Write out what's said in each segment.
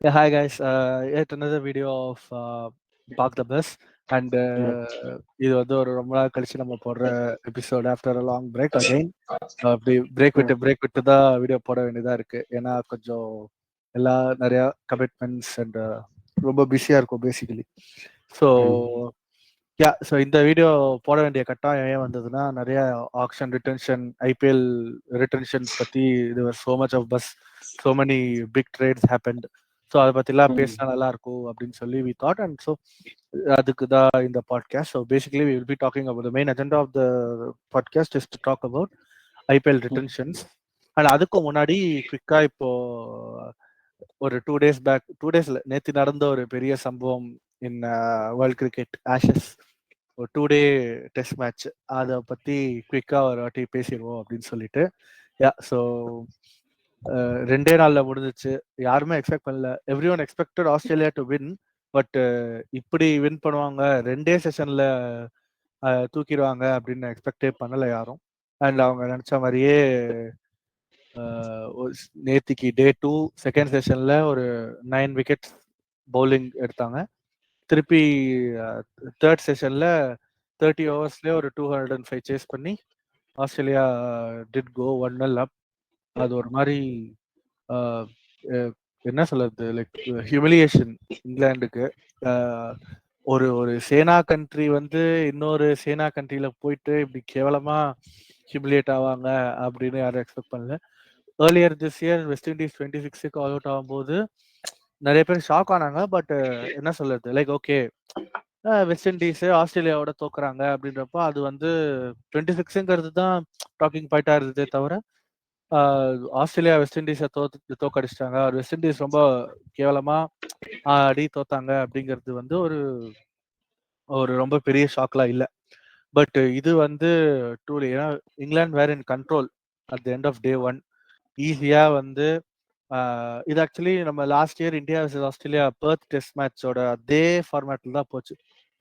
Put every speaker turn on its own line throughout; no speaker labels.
Yeah, hi guys. Yet another video of Park the Bus. And இது வந்து ஒரு ரொம்ப நாள் கழிச்சு நம்ம போடுற episode after a long break again. அப்படி பிரேக் விட்டு தான் வீடியோ போட வேண்டியதா இருக்கு. ஏன்னா கொஞ்சம் எல்லா நிறைய கமிட்மெண்ட்ஸ் அண்ட் ரொம்ப பிஸியா இருக்கும் பேசிக்கலி. ஸோ ஸோ இந்த வீடியோ போட வேண்டிய கட்டாயம் ஏன் வந்ததுன்னா, நிறைய ஆக்ஷன் ரிட்டன்ஷன், ஐபிஎல் ரிட்டன்ஷன்ஸ் பத்தி இது so much of buzz, so many big trades happened. So அதை பற்றிலாம் பேசினா நல்லா இருக்கும் அப்படின்னு சொல்லி வி தாட். அண்ட் ஸோ அதுக்கு தான் இந்த podcast. So basically we will be talking about the main agenda of the podcast is to talk about IPL retentions. And அதுக்கு முன்னாடி குவிக்காக இப்போ ஒரு 2 days பேக், 2 days நேற்று நடந்த ஒரு பெரிய சம்பவம் இன் வேர்ல்ட் கிரிக்கெட் ஆஷஸ், ஒரு 2-day டெஸ்ட் மேட்ச். அதை பற்றி குவிக்காக ஒரு வாட்டி பேசிடுவோம் அப்படின்னு சொல்லிட்டு. ஸோ 2 நாளில் முடிஞ்சிச்சு. யாருமே எக்ஸ்பெக்ட் பண்ணல. Every one expected Australia to win. But இப்படி வின் பண்ணுவாங்க, 2 செஷன்ல தூக்கிடுவாங்க அப்படின்னு எக்ஸ்பெக்டே பண்ணல யாரும். அண்ட் அவங்க நினைச்ச மாதிரியே நேத்திக்கு டே 2 செகண்ட் செஷன்ல ஒரு 9 விக்கெட்ஸ் பவுலிங் எடுத்தாங்க. திருப்பி தேர்ட் செஷன்ல 30 ஓவர்ஸ்லேயே ஒரு 205 சேஸ் பண்ணி ஆஸ்திரேலியா டிட் கோ 1-0 அப். அது ஒரு மாதிரி என்ன சொல்றது, லைக் ஹியூமிலியேஷன் இங்கிலாந்துக்கு. ஒரு ஒரு சேனா கண்ட்ரி வந்து இன்னொரு சேனா கண்ட்ரியில போயிட்டு இப்படி கேவலமா ஹியூமிலியேட் ஆவாங்க அப்படின்னு யாரும் எக்ஸ்பெக்ட் பண்ணல. Earlier this year West Indies 26க்கு ஆல் அவுட் ஆகும்போது நிறைய பேர் ஷாக் ஆனாங்க. பட் என்ன சொல்றது, லைக் ஓகே, வெஸ்ட் இண்டீஸ் ஆஸ்திரேலியாவோட தோக்குறாங்க அப்படின்றப்போ அது வந்து 26ங்கிறது தான் டாக்கிங் பாயிண்டா இருந்ததே தவிர ஆஸ்திரேலியா வெஸ்ட் இண்டீஸை தோக்கடிச்சிட்டாங்க, வெஸ்ட் இண்டீஸ் ரொம்ப கேவலமா அடி தோத்தாங்க அப்படிங்கிறது வந்து ஒரு ஒரு ரொம்ப பெரிய ஷாக்லாம் இல்லை. பட் இது வந்து டூலி, ஏன்னா England were in control at the end of day 1. ஈஸியா வந்து இது ஆக்சுவலி நம்ம last year India versus Australia Perth Test மேட்சோட அதே ஃபார்மேட்ல தான் போச்சு.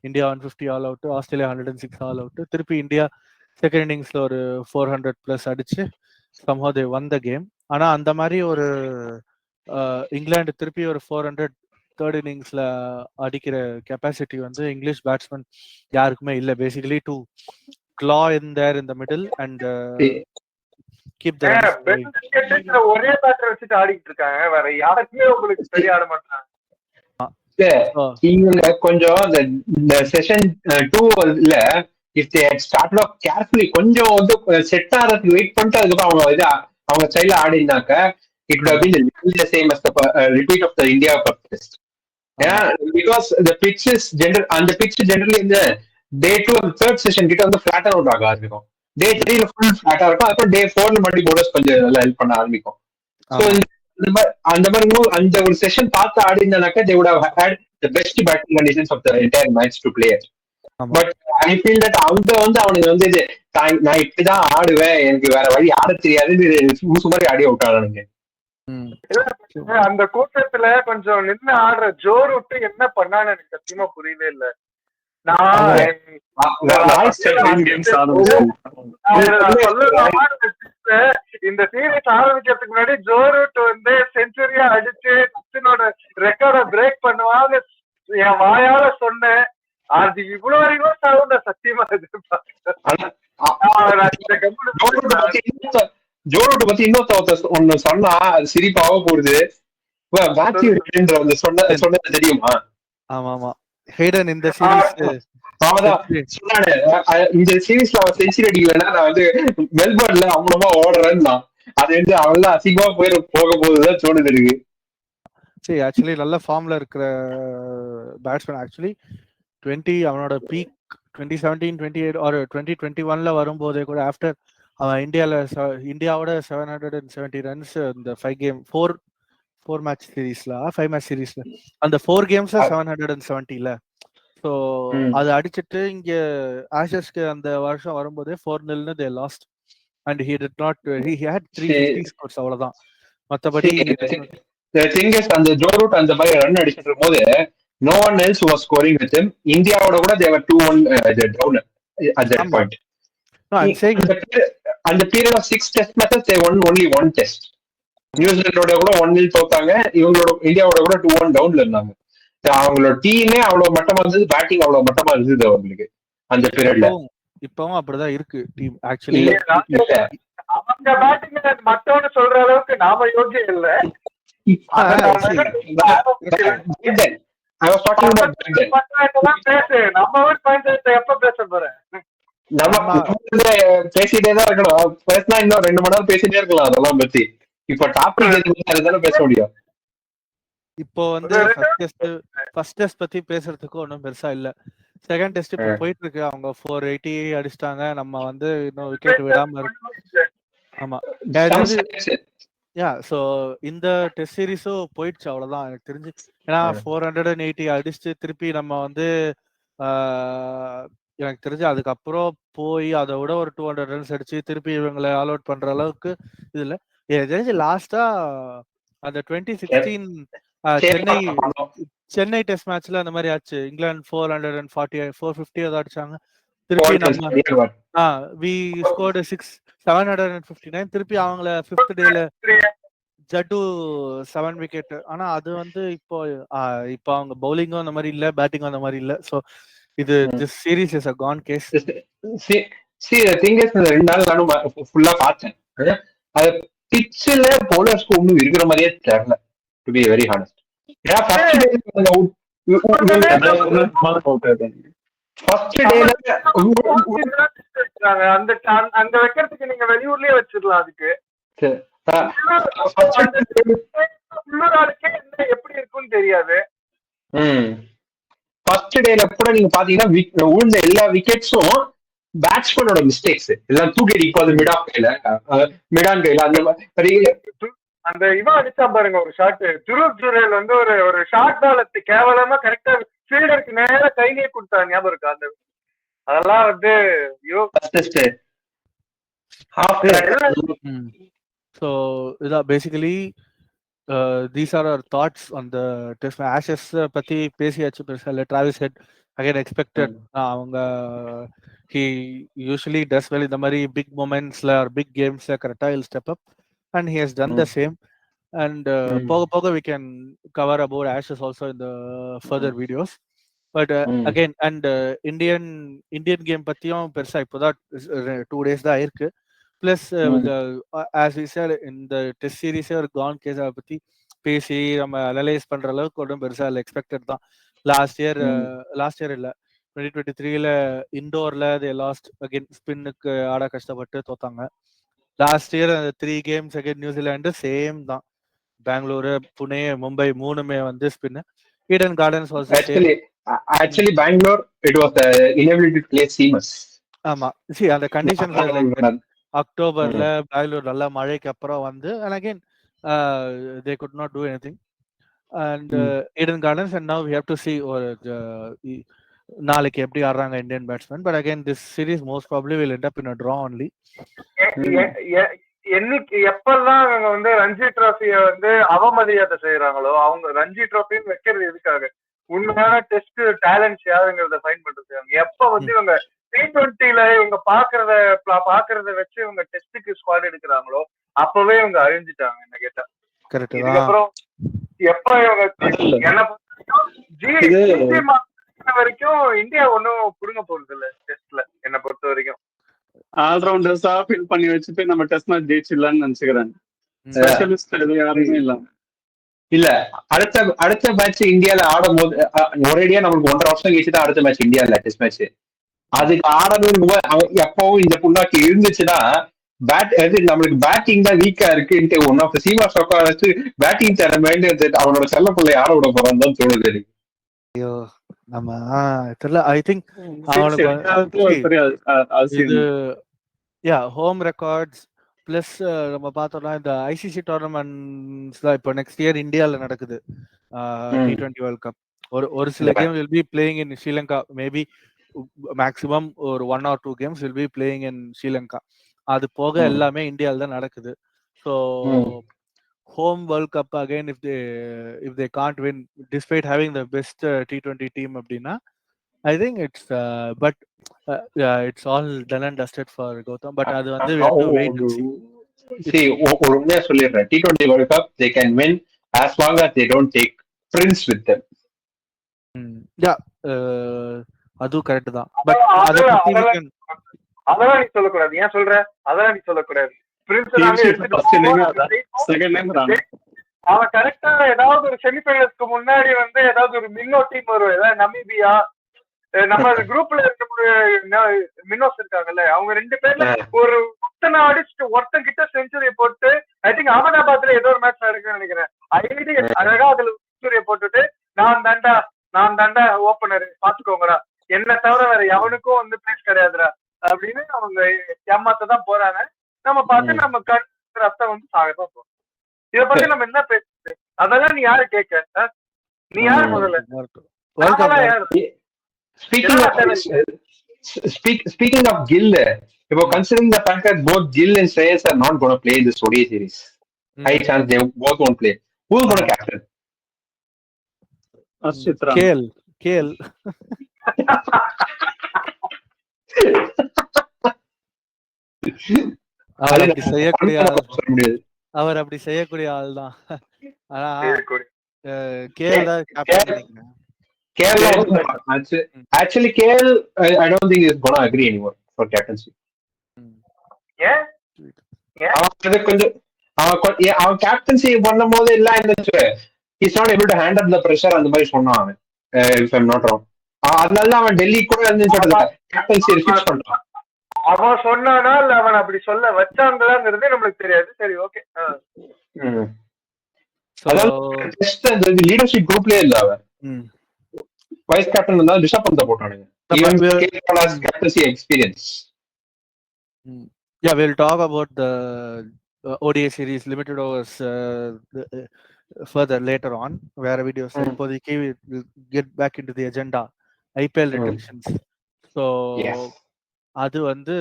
India 150 all out, Australia 106 all out. திருப்பி இந்தியா செகண்ட் இன்னிங்ஸ்ல ஒரு 400+ அடிச்சு somehow they won the game. ஆனா அந்த மாதிரி ஒரு இங்கிலாந்து திருப்பி ஒரு 400 தேர்ட் இன்னிங்ஸ்ல அடிக்கிற கெப்பாசிட்டி வந்து இங்கிலீஷ் பேட்ஸ்மேன் யாருக்குமே இல்லை. Basically to claw in there in the middle and keep the runs going.
ஒரே பேட்டர் வச்சுட்டு ஆடிட்டு இருக்காங்க, வேற யாருக்குமே உங்களுக்கு சரியா ஆட மாட்டாங்க.
இவங்க கொஞ்சம் இந்த session 2ல if they had started off carefully, கொஞ்சம் வந்து செட் ஆகிறதுக்கு வெயிட் பண்ணிட்டு அதுக்கப்புறம் அவங்க ஸ்டைல ஆடினாக்க it would have been the same as the repeat of the India Cup test. Yeah, because the pitch is and the pitch generally in the day 2 and third session கிட்ட வந்து flatten out ஆக ஆரம்பிக்கும். டே 3ல full ஃபிளாட்டா இருக்கும். அப்புறம் டே 4ல மறுபடியும் Porter's கொஞ்சம் நல்லா help பண்ண ஆரம்பிக்கும். ஸோ அந்த மாதிரி அந்த ஒரு செஷன் பார்த்து ஆடினாக்க they would have had the best batting conditions of the entire match to play it. But I feel that அவங்க வந்து அவனுக்கு வந்து நான் இப்படிதான் ஆடுவேன், எனக்கு வேற வழி ஆட தெரியாதுன்னு சுமாரி ஆடி அவுட் ஆனானுங்க.
அந்த கூட்டத்துல கொஞ்சம் நின்று ஆடுற ஜோ ரூட் என்ன பண்ணான்னு எனக்கு சத்தியமா புரியவே இல்லை. இந்த சீரீஸ் ஆரம்பிக்கிறதுக்கு முன்னாடி ஜோ ரூட் வந்து செஞ்சுரியா அடிச்சு சச்சினோட ரெக்கார்டை பிரேக் பண்ணுவாங்க என் வாயால சொன்னேன். அது இவ்வளவு வரைக்கும் சவுண்ட சத்தியமா
ஜோரோட பத்தி இன்னொருத்த ஒண்ணு சொன்னா அது சிரிப்பாக போடுது. சொன்னது தெரியுமா?
ஆமா ஆமா, ஹேடன் இந்த சீரிஸ்
இந்த சீரீஸ்ல அவன் செஞ்சுரி அடிக்கலன்னா நான் வந்து மெல்பர்ன்ல அவ்வளவா ஓடுறேன்னா அது வந்து அவன் அசிங்கமா போக போகுதுதான் தோணுது இருக்கு.
சரி, ஆக்சுவலி நல்ல ஃபார்ம்ல இருக்கிற பேட்ஸ்மேன். ஆக்சுவலி அவனோட பீக் 2017, 2018 or 2021ல வரும்போதே கூட ஆஃப்டர் அவன் இந்தியாவோட 770 ரன்ஸ் இந்த 4 மேட்ச் சீரீஸ்ல 5 மேட்ச் சீரீஸ்ல அந்த 4 கேம்ஸ் 770ல. ஸோ அது அடிச்சுட்டு இங்க ஆஷஸ்க்கு அந்த வருஷம் வரும்போதே 4-0 they lost and he had 350 scores, அவ்வளவுதான். மத்தபடி
the thing is அந்த ஜோ ரூட் அந்த மாதிரி ரன் அடிச்சிட்டு இருக்கும்போது no one else was scoring with him. இந்தியாவோட கூட they were 2-1 down at that point.
No, I'm saying
and the period of 6 test matches they won only one test. நியூசிலாண்டோட கூட 1-0 தோத்தாங்க, இவங்களோட இந்தியாவோட கூட 2-1 டவுன்ல இருந்தாங்க. அவங்களோட டீமே அவ்வளவு மட்டமா இருந்தது, பேட்டிங் அவ்வளவு மட்டமா இருந்தது அவங்களுக்கு அந்த பீரியட்ல.
இப்பவும் அப்படிதான் இருக்கு டீம் ஆக்சுவலி.
அவங்க பேட்டிங் மத்தவங்க சொல்ற அளவுக்கு நாம யோக்கியம் இல்ல. நம்ம ஊர் பஞ்சாயத்தை எப்ப பேச போறேன்?
நம்ம பேசிட்டே தான் இருக்கணும். பேசினா இன்னும் 2 மணி நேரம் பேசிட்டே இருக்கலாம் அதெல்லாம் பத்தி. இப்ப டாபிக் அதுதானே பேச முடியும்.
இப்போ வந்து ஃபர்ஸ்ட் டெஸ்ட் பத்தி பேசுறதுக்கு ஒன்றும் பெருசா இல்ல. செகண்ட் டெஸ்ட் இப்போ போயிட்டு இருக்கு. அவங்க 480 அடிச்சிட்டாங்க. நம்ம வந்து இன்னும் விக்கெட் விடாம இருக்கு. ஆமா, சோ இந்த டெஸ்ட் சீரிஸும் போயிடுச்சு, அவ்வளவுதான் எனக்கு தெரிஞ்சு. ஏன்னா 480 அடிச்சுட்டு திருப்பி நம்ம வந்து எனக்கு தெரிஞ்சு அதுக்கப்புறம் போய் அதை விட ஒரு 200 ரன்ஸ் அடிச்சு திருப்பி இவங்களை ஆல் அவுட் பண்ற அளவுக்கு இது இல்ல. எனக்கு தெரிஞ்சு லாஸ்டா அந்த 2016 சென்னை டெஸ்ட் மேட்ச்ல அந்த மாதிரி ஆச்சு. இங்கிலாந்து 450 ஏதோ அடிச்சாங்க. திருப்பி நம்ம we scored 759. திருப்பி அவங்கள 5th டேல ஜட்டு 7 விக்கெட். ஆனா அது வந்து இப்போ அவங்க பவுலிங்கும் அந்த மாதிரி இல்ல, பேட்டிங்கும் அந்த மாதிரி இல்ல. சோ இது this series is a gone case.
ரெண்டு நாள் நானும் ஃபுல்லா பார்த்தேன். அது பிட்ச்ல பவுலர்ஸ்க்கு ஒண்ணும் இருக்கிற மாதிரியே தெரியல, டு பி வெரி ஹானஸ்ட்.
அந்த வைக்கிறதுக்கு நீங்க வெளியூர்லயே வச்சிடலாம். அதுக்கு எப்படி இருக்குன்னு தெரியாது.
ஃபர்ஸ்ட் டேல கூட நீங்க பாத்தீங்கன்னா விழுந்த எல்லா விக்கெட்ஸும் பேட்ஸ்மேனோட மிஸ்டேக்ஸ் எல்லாம் தூக்கி இப்போ மிடான் கையில
அந்த இவன் அடிச்சா பாருங்க ஒரு ஷாட். துருவ் ஜுரேல் வந்து ஒரு ஷார்ட் பால் கேவலமா கரெக்டா ஃபீல்டருக்கு நேர கையிலே கொடுத்தா ஞாபகம் இருக்கு. அந்த அதெல்லாம் வந்து
so basically these are our thoughts on the test. Ashes பத்தி பேசியாச்சு பெருசா. Travis Head again expected. அவங்க he usually does well in the மாதிரி big momentsல or big gamesல கரெக்டா he'll step up and he has done the same. And போக we can cover about Ashes also in the further videos. But again and Indian game பத்தியும் பெருசா இப்போதான் 2 days தான் இருக்கு. Plus as we said in the test series ஒரு gone case பத்தி பேசி நம்ம அனலைஸ் பண்ற அளவுக்கு ஒன்றும் பெருசா இல்லை, எக்ஸ்பெக்டட் தான். லாஸ்ட் இயர் இல்ல 2023ல இண்டோர்ல they lost again, ஸ்பின்னுக்கு ஆட கஷ்டப்பட்டு தோத்தாங்க. லாஸ்ட் இயர் அந்த 3 games அகைன் நியூசிலாந்து சேம் தான். பெங்களூரு, புனே, மும்பை மூணுமே வந்து spin. Eden gardens was
actually Bangalore it was the inability to play seamers.
ஆமா, அந்த கண்டிஷன்ஸ் லைக் அக்டோபர்ல பெங்களூர் நல்ல மழைக்கு அப்புறம் வந்து and again they could not do anything. And Eden Gardens, and now we have to see நாளைக்கு எப்படி ஆடுறாங்க Indian batsman. But again this series most probably will end up in a draw only.
எப்பெல்லாம் அவங்க வந்து ரஞ்சி டிராஃபிய வந்து அவமரியாதை செய்யறாங்களோ, அவங்க ரஞ்சி டிராஃபின்னு வைக்கிறது எதுக்காக? உண்மையான டெஸ்ட் டேலண்ட்ஸ் யாருங்கிறத ஃபைண்ட் பண்றது. எப்ப வந்து இவங்க T20ல இவங்க பாக்குறத வச்சு இவங்க டெஸ்டுக்கு ஸ்குவாட் எடுக்கிறாங்களோ அப்பவே இவங்க அழிஞ்சிட்டாங்க என்ன கேட்டா. இதுக்கப்புறம் எப்ப இவங்க என்ன வரைக்கும் இந்தியா ஒன்னும் புடுங்க போறது இல்ல டெஸ்ட்ல என்ன பொறுத்த வரைக்கும்.
ஆல்ரவுண்டர்ஸா ஃபில் பண்ணி வச்சுட்டு நம்ம டெஸ்ட் மேட்ச் ஜெயிச்சிடலாம்னு நினைச்சுக்கிறேன். ஸ்பெஷலிஸ்ட் யாருமே
இல்ல. அடுத்த மேட்ச் இந்தியால ஆடும் போது ஒரேடியா நம்மளுக்கு 1.5 வருஷம் கழிச்சு தான் அடுத்த மேட்ச் இந்தியால டெஸ்ட் மேட்ச். அதுக்கு ஆடணும் எப்பவும் இந்த புண்ணாக்கு இருந்துச்சுன்னா நம்மளுக்கு பேட்டிங் தான் வீக்கா இருக்குன்ட்டு ஒன் ஆஃப் சீமா ஷோக்கா வச்சு பேட்டிங் திறமை அவனோட செல்ல பிள்ளை ஆட விட போறான்னு தான் தோணுது எனக்கு.
ஐயோ நம்ம தெரியல. ஐ திங்க் இது ஹோம் ரெக்கார்ட்ஸ் பிளஸ் நம்ம பார்த்தோம்னா இந்த ஐசிசி டோர்னமெண்ட்ஸ் தான் இப்போ நெக்ஸ்ட் இயர் இந்தியால நடக்குது. T20 வேர்ல்ட் கப் ஒரு சில game will be playing in Sri Lanka. Maybe maximum ஒரு 1 or 2 games will be playing in Sri Lanka. அது போக எல்லாமே இந்தியால தான் நடக்குது. So home World Cup again if they can't win despite having the best T20 team அப்படின்னா I think it's but it's all done and dusted for Gautam. But அது வந்து we have to wait and see.
See, ஒரு உண்மையா சொல்லிடுறேன், T20 World Cup they can win as long as they don't take Prince with them.
யா அதுவும் correct தான். But அத பத்தி
அதெல்லாம் நீ சொல்லக்கூடாது. ஏன் சொல்ற? அதெல்லாம் நீ சொல்லக்கூடாது. அவன் கரெக்டா ஏதாவது ஒரு செமிஃபைனல்ஸ்க்கு முன்னாடி வந்து ஏதாவது ஒரு மின்னோ டீம் வரும், ஏதாவது நமீபியா, நம்ம குரூப்ல இருக்க மின்னோஸ் இருக்காங்கல்ல, அவங்க 2 பேர்ல ஒரு ஒருத்தனை அடிச்சுட்டு ஒருத்தன் கிட்ட செஞ்சுரி போட்டு, ஐ திங்க் அகமதாபாத்ல ஏதோ ஒரு மேட்ச் இருக்குன்னு நினைக்கிறேன், ஐடி அழகா அதுல செஞ்சுரியை போட்டுட்டு நான் தாண்டா ஓப்பனர் பாத்துக்கோங்கடா, என்ன தவிர வேற எவனுக்கும் வந்து பிளேஸ் கிடையாதுடா அப்படின்னு அவங்க ஏமாத்தான் போறாங்க. நம்ம பார்த்து நம்ம கண் ரத்தம் வந்து சாகதான் போறோம். இத பத்தி நம்ம என்ன பேசுறது? அதெல்லாம் நீ யாரு கேட்க? நீ யாரு முதல்ல?
Speaking of Gill, considering the fact that both Gill and Shreyas are not going to play this ODI series, high chance they both won't play. Who's going to captain?
KL. அவர் அப்படி செய்யக்கூடிய ஆள் தான். ஆனா KL தான் captain.
Actually KL I don't think is going to agree anymore for captaincy. அவன் captaincy பண்ணும்போது இல்ல he's not able to handle the pressure அந்த மாதிரி சொன்னான், if I'm not wrong. அதனால அவன் டெல்லி கூட வந்து கேப்டன்சி ஃபிக்ஸ் பண்றான்.
அவன் சொன்னானா இல்ல அவன் அப்படி சொல்ல வச்சாங்களாங்கிறதே நம்மளுக்கு தெரியாது. சரி, ஓகே.
லீடர்ஷிப் குரூப்லயே இல்ல அவன். வைஸ் கேப்டன் இருந்தா ரிஷப் பந்த போட்டானுங்க. Captaincy experience.
Yeah, we'll talk about the ODI series limited overs further later on, where videos இப்போதைக்கு we'll get back into the agenda, IPL retentions. So அது வந்து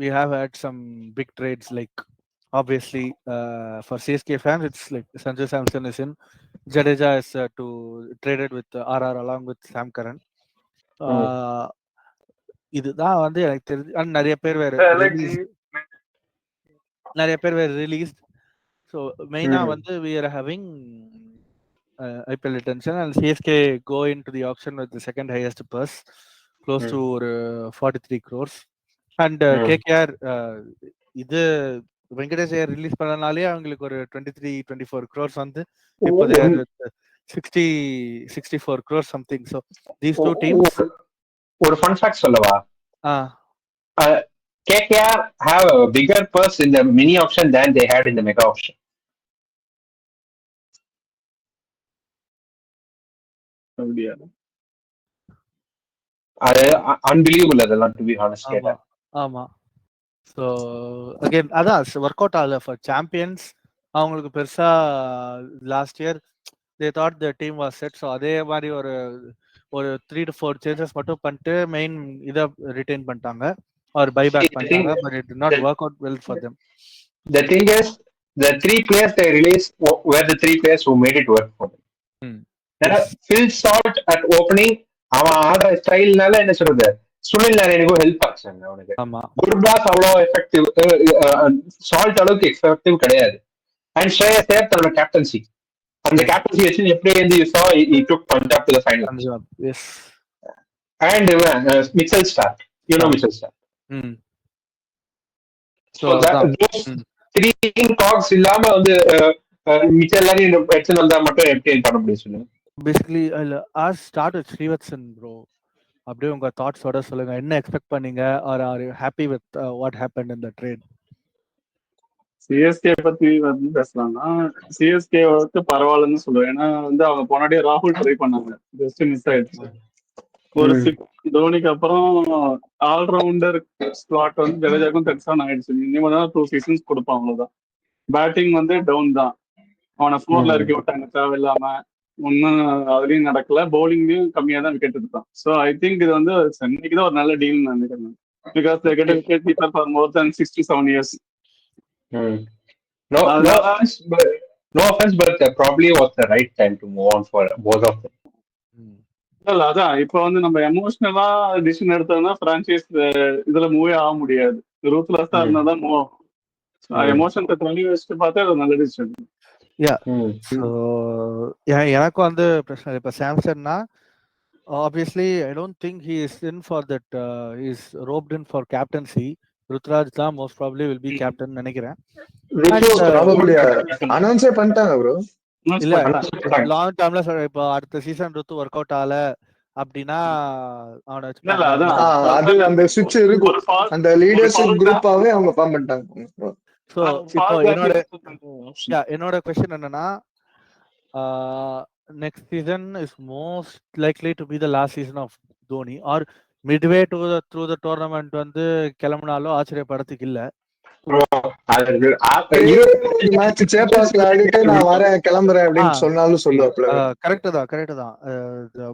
we have had some big trades, like obviously for CSK fans it's like Sanju Samson is in, Jadeja is to traded with RR along with Sam Curran. இதுதான் வந்து எனக்கு தெரிஞ்சு நிறைய பேர் வேற released. So மெயினா வந்து we are having IPL retention and CSK go into the auction with the second highest purse, close to 43 crores. And KKR இது வெங்கடேஷ் ஐயர் ரிலீஸ் பண்ணனாலே அவங்களுக்கு ஒரு 23-24 crores வந்து இப்போ they are with 64 crores something. So these two teams.
ஒரு fun fact சொல்லவா? KKR have a bigger purse in the mini auction than they had in the mega auction. அது unbelievable அதெல்லாம், to be honest.
ஆமா. So again அதான் work out ஆகல for champions. அவங்களுக்கு பெருசா last year they thought the team was set. So அதே மாதிரி ஒரு 3 to 4 சேஞ்சஸ் மட்டும் பண்ணிட்டு மெயின் இதை ரிட்டைன் பண்ணிட்டாங்க or buyback பண்ணிட்டாங்க, but it did not work out well for them.
The thing is, the 3 players they released were the 3 players who made it work for them. Phil Salt at opening, அவன் ஆடுற ஸ்டைல்னால என்ன சொல்றது, Sunil நாராயணுக்கும் help ஆச்சாங்க அவனுக்கு. குர்பாஸ் அவ்வளோ effective, salt அளவுக்கு effective கிடையாது. And ஸ்ரேயஸ் ஐயர் தன்னோட captaincy, அந்த கேப்டன்சி வச்சு எப்படி வந்து you saw he took Punjab to the final.
Yes.
And Mitchell Starc, you know Mitchell Starc. So those 3 cogs இல்லாம வந்து மிச்ச எல்லாரையும் எடுத்து வந்தா மட்டும் எப்படி பண்ண முடியும் சொல்லுங்க.
Basically I'll start with Srivatsan bro. அப்படியே உங்க தாட்ஸோட சொல்லுங்க, என்ன எக்ஸ்பெக்ட் பண்ணீங்க or are you happy with what happened in the trade?
CSK பத்தி வந்து பேசலாம்னா சிஎஸ்கே வந்து பரவாயில்லன்னு சொல்லுவேன். ஏன்னா வந்து அவங்க போனாடியே ராகுல் ட்ரை பண்ணாங்க, ஜஸ்ட் மிஸ் ஆயிடுச்சு. ஒரு தோனிக்கு அப்புறம் ஆல்ரவுண்டர் ஸ்லாட் வந்து ஜடேஜாக்கும் டெக்ஸான் ஆயிடுச்சு. இனிமேல் தான் 2 seasons கொடுப்பான், அவ்வளவுதான். பேட்டிங் வந்து டவுன் தான், அவனை 4ல இறக்கி விட்டாங்க தேவையில்லாம, ஒன்னும் அதுலயும் நடக்கல. பவுலிங்லயும் கம்மியா தான் விக்கெட் எடுத்தான். ஸோ ஐ திங்க் இது வந்து சென்னைக்கு தான் ஒரு நல்ல டீல் நினைக்கிறேன். Because they get a wicket keeper for more than 67 years.
No offense, but probably was the right time to move on for both of them.
இல்ல அதான் இப்ப வந்து நம்ம எமோஷனலா டிசிஷன் எடுத்தோம்னா பிரான்சைஸ் இதுல மூவே ஆக முடியாது. ரூத்லெஸ்ஸா இருந்தாதான் மூவ் ஆகும். ஸோ எமோஷன் தள்ளி வச்சுட்டு பார்த்தா அது நல்ல டிசிஷன்.
யா ஸோ எனக்கும் வந்து பிரச்சனை இப்போ சாம்சன்னா obviously I don't think he is in for that he is roped in for captaincy. Ruturaj தான் most probably will be captain நினைக்கிறேன்.
அனௌன்ஸே பண்ணிட்டாங்க ப்ரோ.
இல்ல லாங் டர்ம்ல இப்போ அடுத்த சீசன் ருத்து ஒர்க் அவுட் ஆகல அப்படின்னா
அது அந்த சுவிட்ச் இருக்கும், அந்த லீடர்ஷிப் குரூப்பாவே அவங்க ஃபார்ம் பண்ணிட்டாங்க.
சோ இப்போ என்னோட क्वेश्चन என்னன்னா next season is most likely to be the last season of Dhoni or midway to the through the tournament வந்து கிளம்பினாலும் ஆச்சரியப்படுறதுக்கு இல்ல.
நான் வரேன் கிளம்புறேன் அப்படின்னு சொன்னாலும் சொல்லுவாப்ல.
கரெக்ட் தான்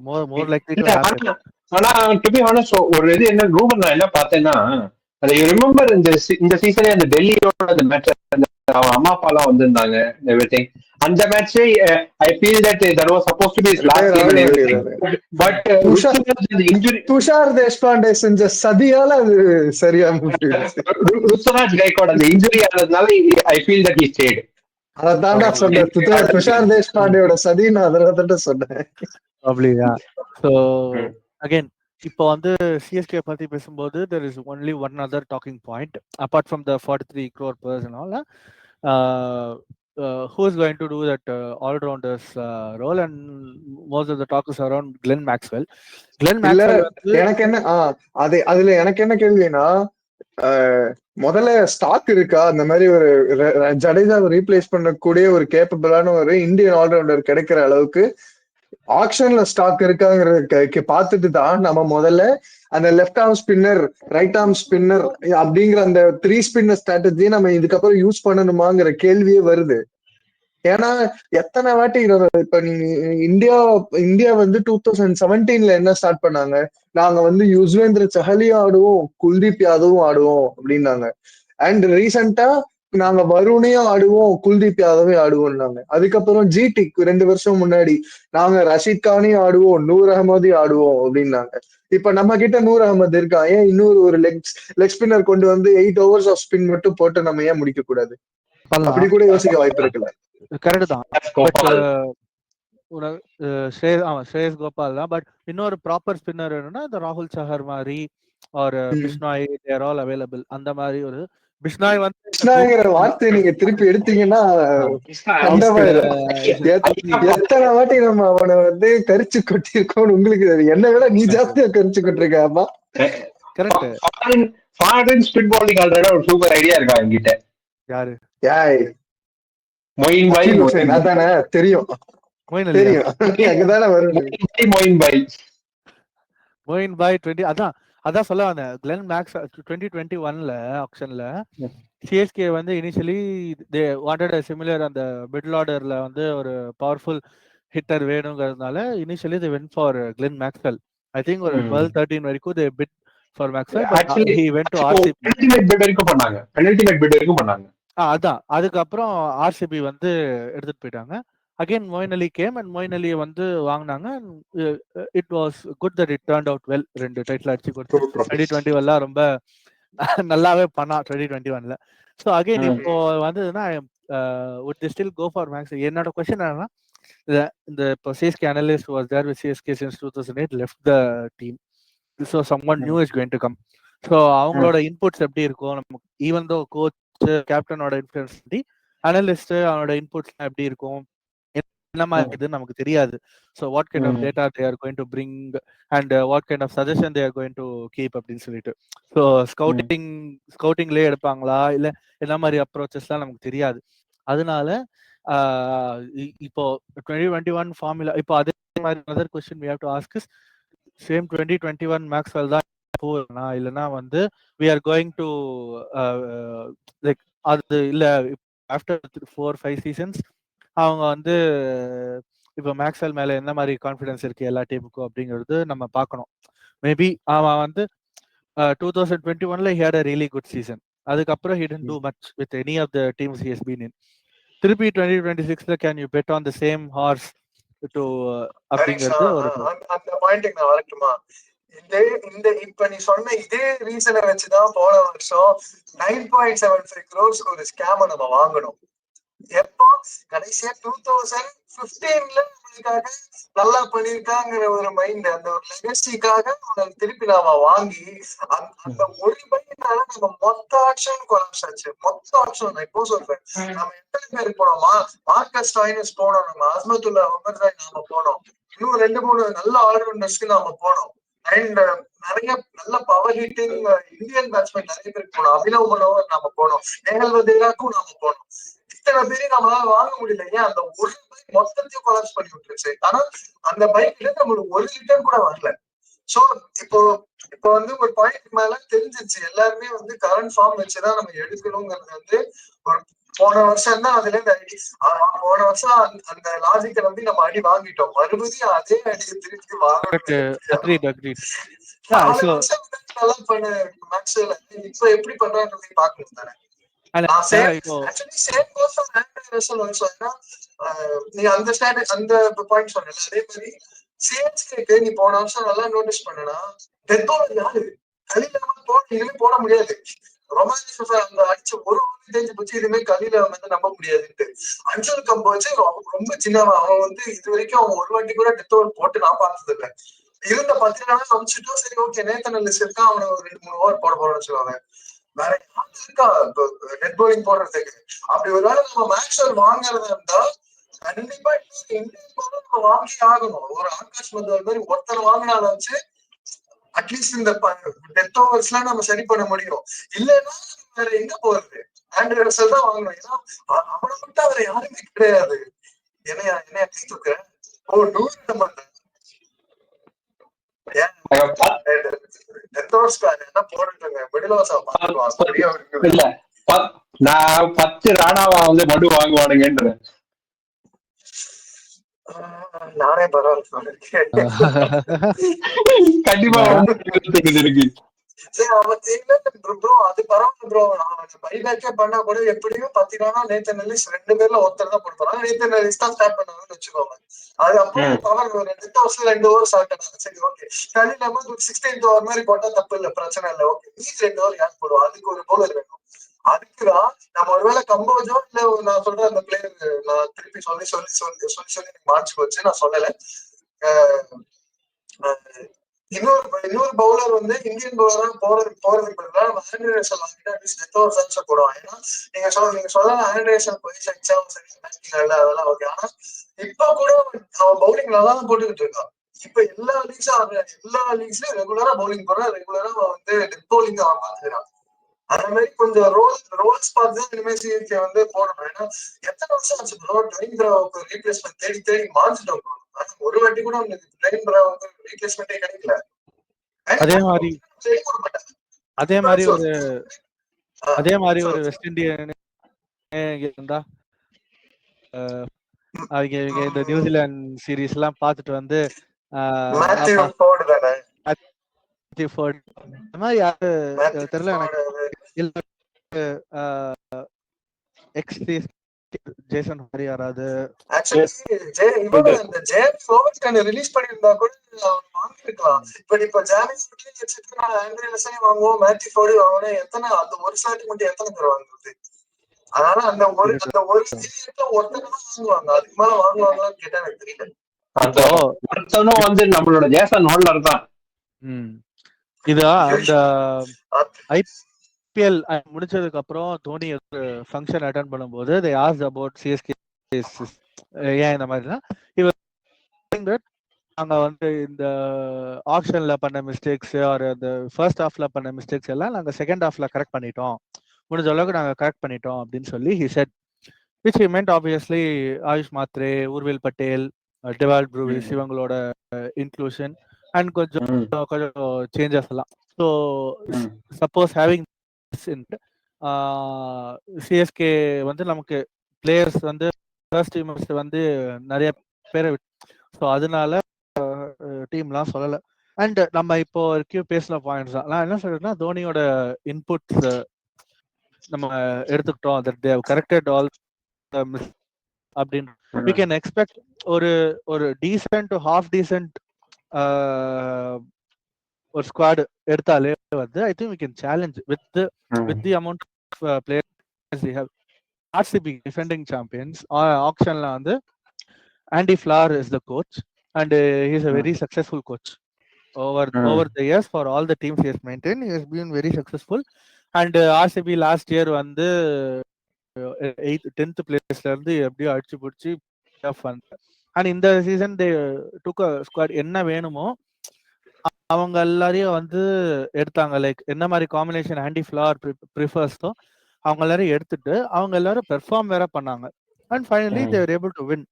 மோர் லைக்லி டு ஹேப்பன்.
ஆனா டு பி ஹானஸ்ட் ஒரு இது என்ன ரூமர் நான் என்ன பார்த்தேன்னா, அதை யூ ரிமெம்பர் இந்த சீசனே அந்த டெல்லியோட அந்த மேட்ச் அவன் அம்மா அப்பா எல்லாம் வந்திருந்தாங்க எவ்ரிதிங். அந்த match I feel that that was suppose to be his last game everything. But
Tushar Deshpande செஞ்ச சதியால அது சரியா முடிஞ்சிருச்சு.
ருத்துராஜ் கைக்வாட் அந்த இன்ஜுரி ஆனதுனால I feel that he state.
அதான் நான் சொன்னேன், துஷார் தேஷ்பாண்டேயோட சதி நான் அதனால சொன்னேன்.
அப்படியா? ஸோ அகைன் இப்போ வந்து சிஎஸ்கே பத்தி பேசும்போது there is only one other talking point apart from the 43 crore person all who is going to do that all-rounders role, and most of the talk is around Glenn Maxwell.
எனக்கு என்ன அதுல எனக்கு என்ன கேள்வினா, முதல்ல stock இருக்கா அந்த மாதிரி ஒரு ஜடேஜாவை ரீப்ளேஸ் பண்ணக்கூடிய ஒரு கேப்பபிளான ஒரு இந்தியன் ஆல்ரவுண்டர் கிடைக்கிற அளவுக்கு ஆக்ஷன்ல ஸ்டாக் இருக்காங்கிறத பார்த்துட்டு தான் நம்ம முதல்ல அந்த left arm spinner, right arm spinner அப்படிங்கிற அந்த 3 ஸ்பின்னர் ஸ்ட்ராட்டஜியை நம்ம இதுக்கப்புறம் யூஸ் பண்ணணுமாங்கிற கேள்வியே வருது. ஏன்னா எத்தனை வாட்டி இப்ப நீங்க இந்தியா வந்து 2017 என்ன ஸ்டார்ட் பண்ணாங்க, நாங்க வந்து யுஸ்வேந்திர சஹலியும் ஆடுவோம், குல்தீப் யாதவும் ஆடுவோம் அப்படின்னாங்க. அண்ட் ரீசெண்டா நாங்க வருணையும் ஆடுவோம், குல்தீப் யாதவையும் ஆடுவோம்னாங்க. அதுக்கப்புறம் ஜிடி 2 வருஷம் முன்னாடி நாங்க ரஷீத் கானையும் ஆடுவோம், நூர் அகமதையும் ஆடுவோம் அப்படின்னாங்க. இப்ப நம்ம கிட்ட நூர் அகமது இருக்கா, ஏன் இன்னொரு ஒரு லெக் ஸ்பின்னர் கொண்டு வந்து 8 overs ஆஃப் ஸ்பின் மட்டும் போட்டு நம்ம ஏன் முடிக்க கூடாது? அப்படி கூட யோசிக்க வாய்ப்பு இருக்குல்ல.
கரெக்ட் தான். ஸ்ரேயஸ் கோபால் தான். பட் இன்னொரு ப்ராப்பர் ஸ்பின்னர் என்னன்னா இந்த ராகுல் சஹர் மாதிரி ஒரு பிஷ்னாய், தேர் ஆல் அவைலபிள். அந்த மாதிரி ஒரு பிஷ்னாய் வந்து
பிஷ்னாய்ங்கிற வார்த்தையை நீங்க திருப்பி எடுத்தீங்கன்னா எத்தனை வாட்டி நம்ம அவனை வந்து கரிச்சு கொட்டிருக்கோம்னு உங்களுக்கு தெரியும். என்ன விட நீ ஜாஸ்தியா கரிச்சு கொட்டிருக்காப்பா.
Correct.
Foreign spin bowling already ஒரு சூப்பர் ஐடியா இருக்கா என்கிட்ட.
யாரு?
மொயின் பாய்.
அதானே தெரியும், தெரியும். அங்கதானே வரும்
மொயின் பாய்.
மொயின் பாய் 20 அதான் சொல்ல வந்தேன். கிளென் மேக்ஸ் 2021ல ஆக்ஷன்ல சிஎஸ்கே வந்து initially they wanted a similar அந்த மிடில் ஆர்டர்ல வந்து ஒரு பவர்ஃபுல் ஹிட்டர் வேணுங்கிறதுனால initially they went for Glenn Maxwell. I think ஒரு 12-13 வரைக்கும் they bid for Maxwell, but he went to RCB.
Penalty bid வரைக்கும் பண்ணாங்க.
அதான் அதுக்கப்புறம் ஆர்சிபி வந்து எடுத்துட்டு போயிட்டாங்க. Again Moeen Ali came and Moeen அலியை வந்து வாங்கினாங்க. It was good that it turned out well. 2 title அடிச்சு கொடுத்து 2021 ரொம்ப நல்லாவே பண்ணா 2021ல. ஸோ அகைன் இப்போ வந்ததுன்னா would they still go for Max? என்னோட கொஸ்டின் என்னன்னா, இந்த இப்போ CSK analyst was there with CSK since 2008 left the team. So someone new is going to come. So அவங்களோட இன்புட்ஸ் எப்படி இருக்கும் நமக்கு, ஈவன் தோ கோச் கேப்டனோட இன்ஃப்ளூயன்ஸ் பத்தி அனலிஸ்ட் அவனோட இன்புட்ஸ் எப்படி இருக்கும், என்ன மாதிரி இதுன்னு நமக்கு தெரியாது. So what kind of data they are going to bring and what kind of suggestion they are going to keep அப்படின்னு சொல்லிட்டு. ஸோ ஸ்கவுட்டிங்லேயே எடுப்பாங்களா இல்லை என்ன மாதிரி அப்ரோச்சஸ்லாம் நமக்கு தெரியாது. அதனால இப்போ 2021 ஃபார்முலா இப்போ அதே மாதிரி other question we have to ask is same 2021 Maxwell தான் போறனா இல்லைன்னா வந்து we are going to like அது இல்ல ஆஃப்டர் 4-5 சீசன்ஸ் அவங்க வந்து இப்போ மேக்ஸ்வெல் மேல என்ன மாதிரி கான்ஃபிடன்ஸ் இருக்கு எல்லா டீமுக்கும் அப்படிங்கிறது நம்ம பார்க்கணும். மேபி அவன் வந்து 2021ல he had a really good season. அதுக்கப்புறம் he didn't do much with any of the teams he has been in. திருப்பி 2026ல can you bet on the same horse to அப்படிங்கிறது ஒரு
அந்த பாயிண்ட்க்கு நான் வரட்டுமா? இப்ப நீ சொன்ன இதே ரீசனை வச்சுதான் போன வருஷம் 9.75 crores ஒரு ஸ்கேம நம்ம வாங்கணும். எப்போ கடைசியா 2015ல நம்மளுக்காக நல்லா பண்ணிருக்காங்கிற ஒரு மைண்ட், அந்த ஒரு லெகசிக்காக திருப்பி நாம வாங்கி அந்த ஒரு பையனால நம்ம மொத்த ஆக்ஷன் கொலாப்ஸ் ஆச்சு. மொத்த ஆக்ஷன் நான் இப்போ சொல்றேன். நம்ம எத்தனை பேர் போனோமா? மார்க்கஸ் ஸ்டாய்னிஸ் போனோம், நம்ம அஸ்மத்துல்லா உமர்சாய் நாம போனோம், இன்னும் 2-3 நல்ல ஆல்ரவுண்டர்ஸ்க்கு நாம போனோம். அண்ட் நிறைய நல்ல பவர் ஹிட்டிங் இந்தியன் பேட்ஸ்மேன் நிறைய பேருக்கு போனோம். அபினவ் மனோகர் நாம போனோம், நேஹல் வதேராக்கும் நாம போனோம். இத்தனை பேரையும் நம்மளால வாங்க முடியல. ஏன்? அந்த ஒரு பைக் மொத்தத்தையும் கொலாப்ஸ் பண்ணி விட்டுருச்சு. ஆனா அந்த பைக்ல நம்மளுக்கு ஒரு ரிட்டர்ன் கூட வரல. சோ இப்போ வந்து ஒரு பாயிண்ட் மேல தெரிஞ்சிருச்சு எல்லாருமே வந்து கரண்ட் ஃபார்ம் வச்சுதான் நம்ம எடுக்கணுங்கிறது வந்து ஒரு போன வருஷம் தான் அதுல இருந்து போன வருஷம் அந்த லாஜிக்கை நம்பி நம்ம அடி வாங்கிட்டோம். மறுபடியும் அதே அடியை திருப்பி வாங்கணும். நல்லா பண்ண மேட்ச்ல இப்ப எப்படி பண்றாங்க பாக்கணும் தானே. நீ அந்த பாயிண்ட் சொன்ன அதே மாதிரி சிஎஸ்கேக்கு நீ போன வருஷம் நல்லா நோட்டீஸ் பண்ணனா டெத் பவுலர் யாரு? கலில இனிமே போட முடியாது. ரொமான்ஸ் அந்த அடிச்ச ஒரு தெரிஞ்சு போச்சு, இதுமே கலில வந்து நம்ப முடியாதுன்ட்டு. அஞ்சல் கம்போச்சு ரொம்ப சின்னவன். அவன் வந்து இது வரைக்கும் அவன் ஒரு வாட்டி கூட டெத் ஓவர் போட்டு நான் பார்த்தது இல்லை. இருந்த 10 நாள் அமிச்சுட்டோம். சரி ஓகே, நேத்தன் எல்லிஸ் இருக்கா, அவனை ஒரு 2-3 ஓவர் போட போறோம்னு வச்சுக்கோங்க. வேற யாரு இருக்கா டெட் பவுலிங் போடுறதுக்கு? அப்படி ஒரு வேளை நம்ம மேக்ஸ்வெல் வாங்குறதா இருந்தா கண்டிப்பா இந்தியன் பவுலர் நம்ம வாங்கி ஆகணும். ஒரு ஆகாஷ் மதுவால் மாதிரி ஒருத்தர் வாங்கினாலும் வச்சு அட்லீஸ்ட் இந்த டெத் ஓவர்ஸ் எல்லாம் நம்ம சரி பண்ண முடியும். இல்லைன்னா வேற எங்க போறது? ஆண்ட்ரூ ரசல் தான் வாங்கணும். ஏன்னா அவனை மட்டும் அவரை யாருமே கிடையாது. என்னையா தூக்க 100 நம்ம
இல்ல நான் 10 ராணாவா வந்து மடு வாங்குவானுங்கன்ற
நானே பரவாயில்ல
கண்டிப்பா இருக்கு.
அது பரவாயில்ல ப்ரோ. பைபேக்கே பண்ணா கூட எப்படியும் 10 ரானா நேத்தன் எல்லிஸ் 2 பேர்ல ஒருத்தர் தான் போடுறாங்க. நேத்தன் எல்லிஸ் தான் ஸ்டார்ட் பண்ணாங்கன்னு வச்சுக்கோங்க. அது அப்புறம் பவர் 2 ஓவர்ஸ்ல 2 ஓவர் சாப்பிட்டாங்க. சரி ஓகே, கலி நம்ம 16th ஓவர் மாதிரி போட்டா தப்பு இல்லை, பிரச்சனை இல்லை. ஓகே, மீதி 2 ஓவர் யார் போடுவோம்? அதுக்கு ஒரு பவுலர் வேணும். அதுக்குதான் நம்ம ஒருவேளை கம்போஜோ இல்ல நான் சொல்ற அந்த பிளேயர் நான் திருப்பி சொல்லி மார்ச் வச்சு நான் சொல்லல. இன்னொரு பவுலர் வந்து இந்தியன் பவுலரா போறதுக்கு பதிலா நம்ம ஆண்ட்ரூ ரசல் வாங்கிட்டு அட்லீஸ்ட் டெத் ஓவர் சான்ஸ் போடுவோம். ஏன்னா நீங்க சொல்லலாம் ஆண்ட்ரூ ரசல் பொசிஷன் சரி பேட்டிங் இல்ல அதெல்லாம் ஓகே. ஆனா இப்ப கூட அவன் பவுலிங் நல்லா தான் போட்டுக்கிட்டு இருக்கான். இப்ப எல்லா லீக்ஸ்லயும் ரெகுலரா பவுலிங் போடுறான், ரெகுலரா வந்து டெத் பவுலிங் அவன் பாத்துக்கிறான். அந்த மாதிரி கொஞ்சம் ரோல்ஸ் பார்த்து தான் இனிமே சிஎஸ்கே வந்து போடணும். ஏன்னா எத்தனை வருஷம் ஆச்சு ப்ரோ ட்ரெயின் பிராவுக்கு ரீப்ளேஸ்மெண்ட் தேடி மாறிச்சிட்டோம் ப்ரோ. ஆனா ஒரு வாட்டி கூட அவனுக்கு ட்ரெயின் பிராவுக்கு ரீப்ளேஸ்மெண்டே கிடைக்கல.
அதே மாதிரி ஒரு வெஸ்ட் இண்டியன் இருந்தா அவங்க இந்த நியூசிலாந்து சீரீஸ் எல்லாம் பார்த்துட்டு வந்து தெரியல எனக்கு ஜேசன் ஹரி யாராவது
ரிலீஸ் பண்ணிருந்தா கூட வாங்கிருக்கலாம். பட் இப்ப வாங்குவோம், மேத்யூ ஃபோர்டு வாங்குவோம். எத்தனை அந்த ஒரு ஷாட் மட்டும் எத்தனை பேர் வாங்குறது? அதனால அந்த ஒரு ஒருத்தர் வாங்குவாங்க, அதுக்கு மேல வாங்குவாங்களான்னு கேட்டா எனக்கு தெரியல.
வந்து நம்மளோட ஜேசன் ஹோல்டர் தான்.
இதா அந்த ஐபிஎல் முடிச்சதுக்கு அப்புறம் தோனி ஃபங்க்ஷன் அட்டெண்ட் பண்ணும்போது they asked about CSK ஏன் இந்த மாதிரினா நாங்க வந்து இந்த ஆப்ஷன்ல பண்ண மிஸ்டேக்ஸ் ஆர் அந்த ஃபர்ஸ்ட் ஹாஃப்ல பண்ண மிஸ்டேக்ஸ் எல்லாம் நாங்க செகண்ட் ஹாஃப்ல கரெக்ட் பண்ணிட்டோம், முடிஞ்ச அளவுக்கு நாங்க கரெக்ட் பண்ணிட்டோம் அப்படின்னு சொல்லி he said, which he meant obviously AYUSH Mhatre, Urvil Patel, Dewald Brevis இவங்களோட இன்க்ளூஷன் அண்ட் கொஞ்சம் சேஞ்சஸ் எல்லாம். ஸோ சப்போஸ் ஹேவிங் சிஎஸ்கே வந்து நமக்கு பிளேயர்ஸ் வந்து ஃபர்ஸ்ட் டீமர்ஸ் வந்து நிறைய பேரை ஸோ அதனால டீம்லாம் சொல்லலை. அண்ட் நம்ம இப்போ வரைக்கும் பேசின பாயிண்ட்ஸ் தான். நான் என்ன சொல்றேன்னா தோனியோட இன்புட்ஸ் நம்ம எடுத்துக்கிட்டோம், that they have corrected all அப்படின்னு we can expect ஒரு டீசென்ட் டு ஹாஃப் டீசென்ட் ஒரு ஸ்குவாட் எடுத்தாலே வந்து I think we can challenge with the amount of players we have. RCB defending champions ஆக்ஷன்ல வந்து Andy Flower is the coach and he is a very successful coach over the years for all the teams he has maintained. He has been very successful and RCB last year வந்து 10th பிளேஸ்ல இருந்து எப்படியோ அடிச்சு பிடிச்சி and இந்த season they took squad என்ன வேணுமோ அவங்க எல்லாரையும் வந்து எடுத்தாங்க. லைக் என்ன மாதிரி காம்பினேஷன் ஆண்டி ஃபிளார் ப்ரிஃபர்ஸோ அவங்க எல்லாரையும் எடுத்துட்டு அவங்க எல்லாரும் பெர்ஃபார்ம் வேற பண்ணாங்க. And finally they are able to win.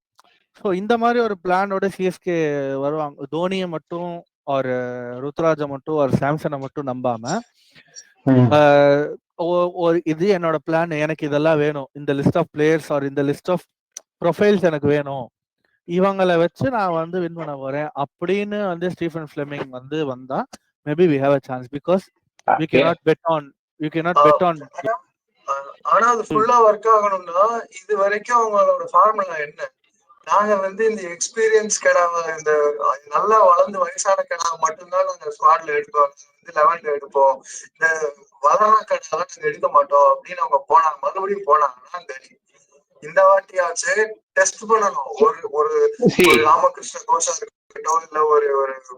So இந்த மாதிரி ஒரு பிளானோட சிஎஸ்கே வருவாங்க. தோனியை மட்டும் ஒரு ருத்ராஜை மட்டும் ஒரு சாம்சனை மட்டும் நம்பாம இது என்னோட பிளான், எனக்கு இதெல்லாம் வேணும், இந்த லிஸ்ட் ஆஃப் பிளேயர்ஸ் ஆர் இந்த லிஸ்ட் ஆஃப் ப்ரொஃபைல்ஸ் எனக்கு வேணும், இவங்களை வச்சு நான் வந்து வின் பண்ண போறேன் அப்படின்னு வந்து ஸ்டீஃபன் ஃபிளெமிங் வந்து வந்தா maybe we have a chance because we cannot bet on
ஆனா அது ஃபுல்லா ஒர்க் ஆகணும்னா இது வரைக்கும் அவங்களோட ஃபார்முலா என்ன? நாங்க வந்து இந்த எக்ஸ்பீரியன்ஸ் கிடாவை, இந்த நல்லா வளர்ந்து வயசான கிடாவை மட்டும்தான் நாங்க ஸ்குவாட்ல எடுப்போம், வந்து 11ல எடுப்போம், இந்த வளரான கிடாவை நாங்க எடுக்க மாட்டோம் அப்படின்னு அவங்க போனாங்க. மறுபடியும் போனாங்கன்னா தெரியும். இந்த வாட்டியாச்சு டெஸ்ட் பண்ணணும். ஒரு ராமகிருஷ்ண கோஷா இருக்கட்டும், இல்ல ஒரு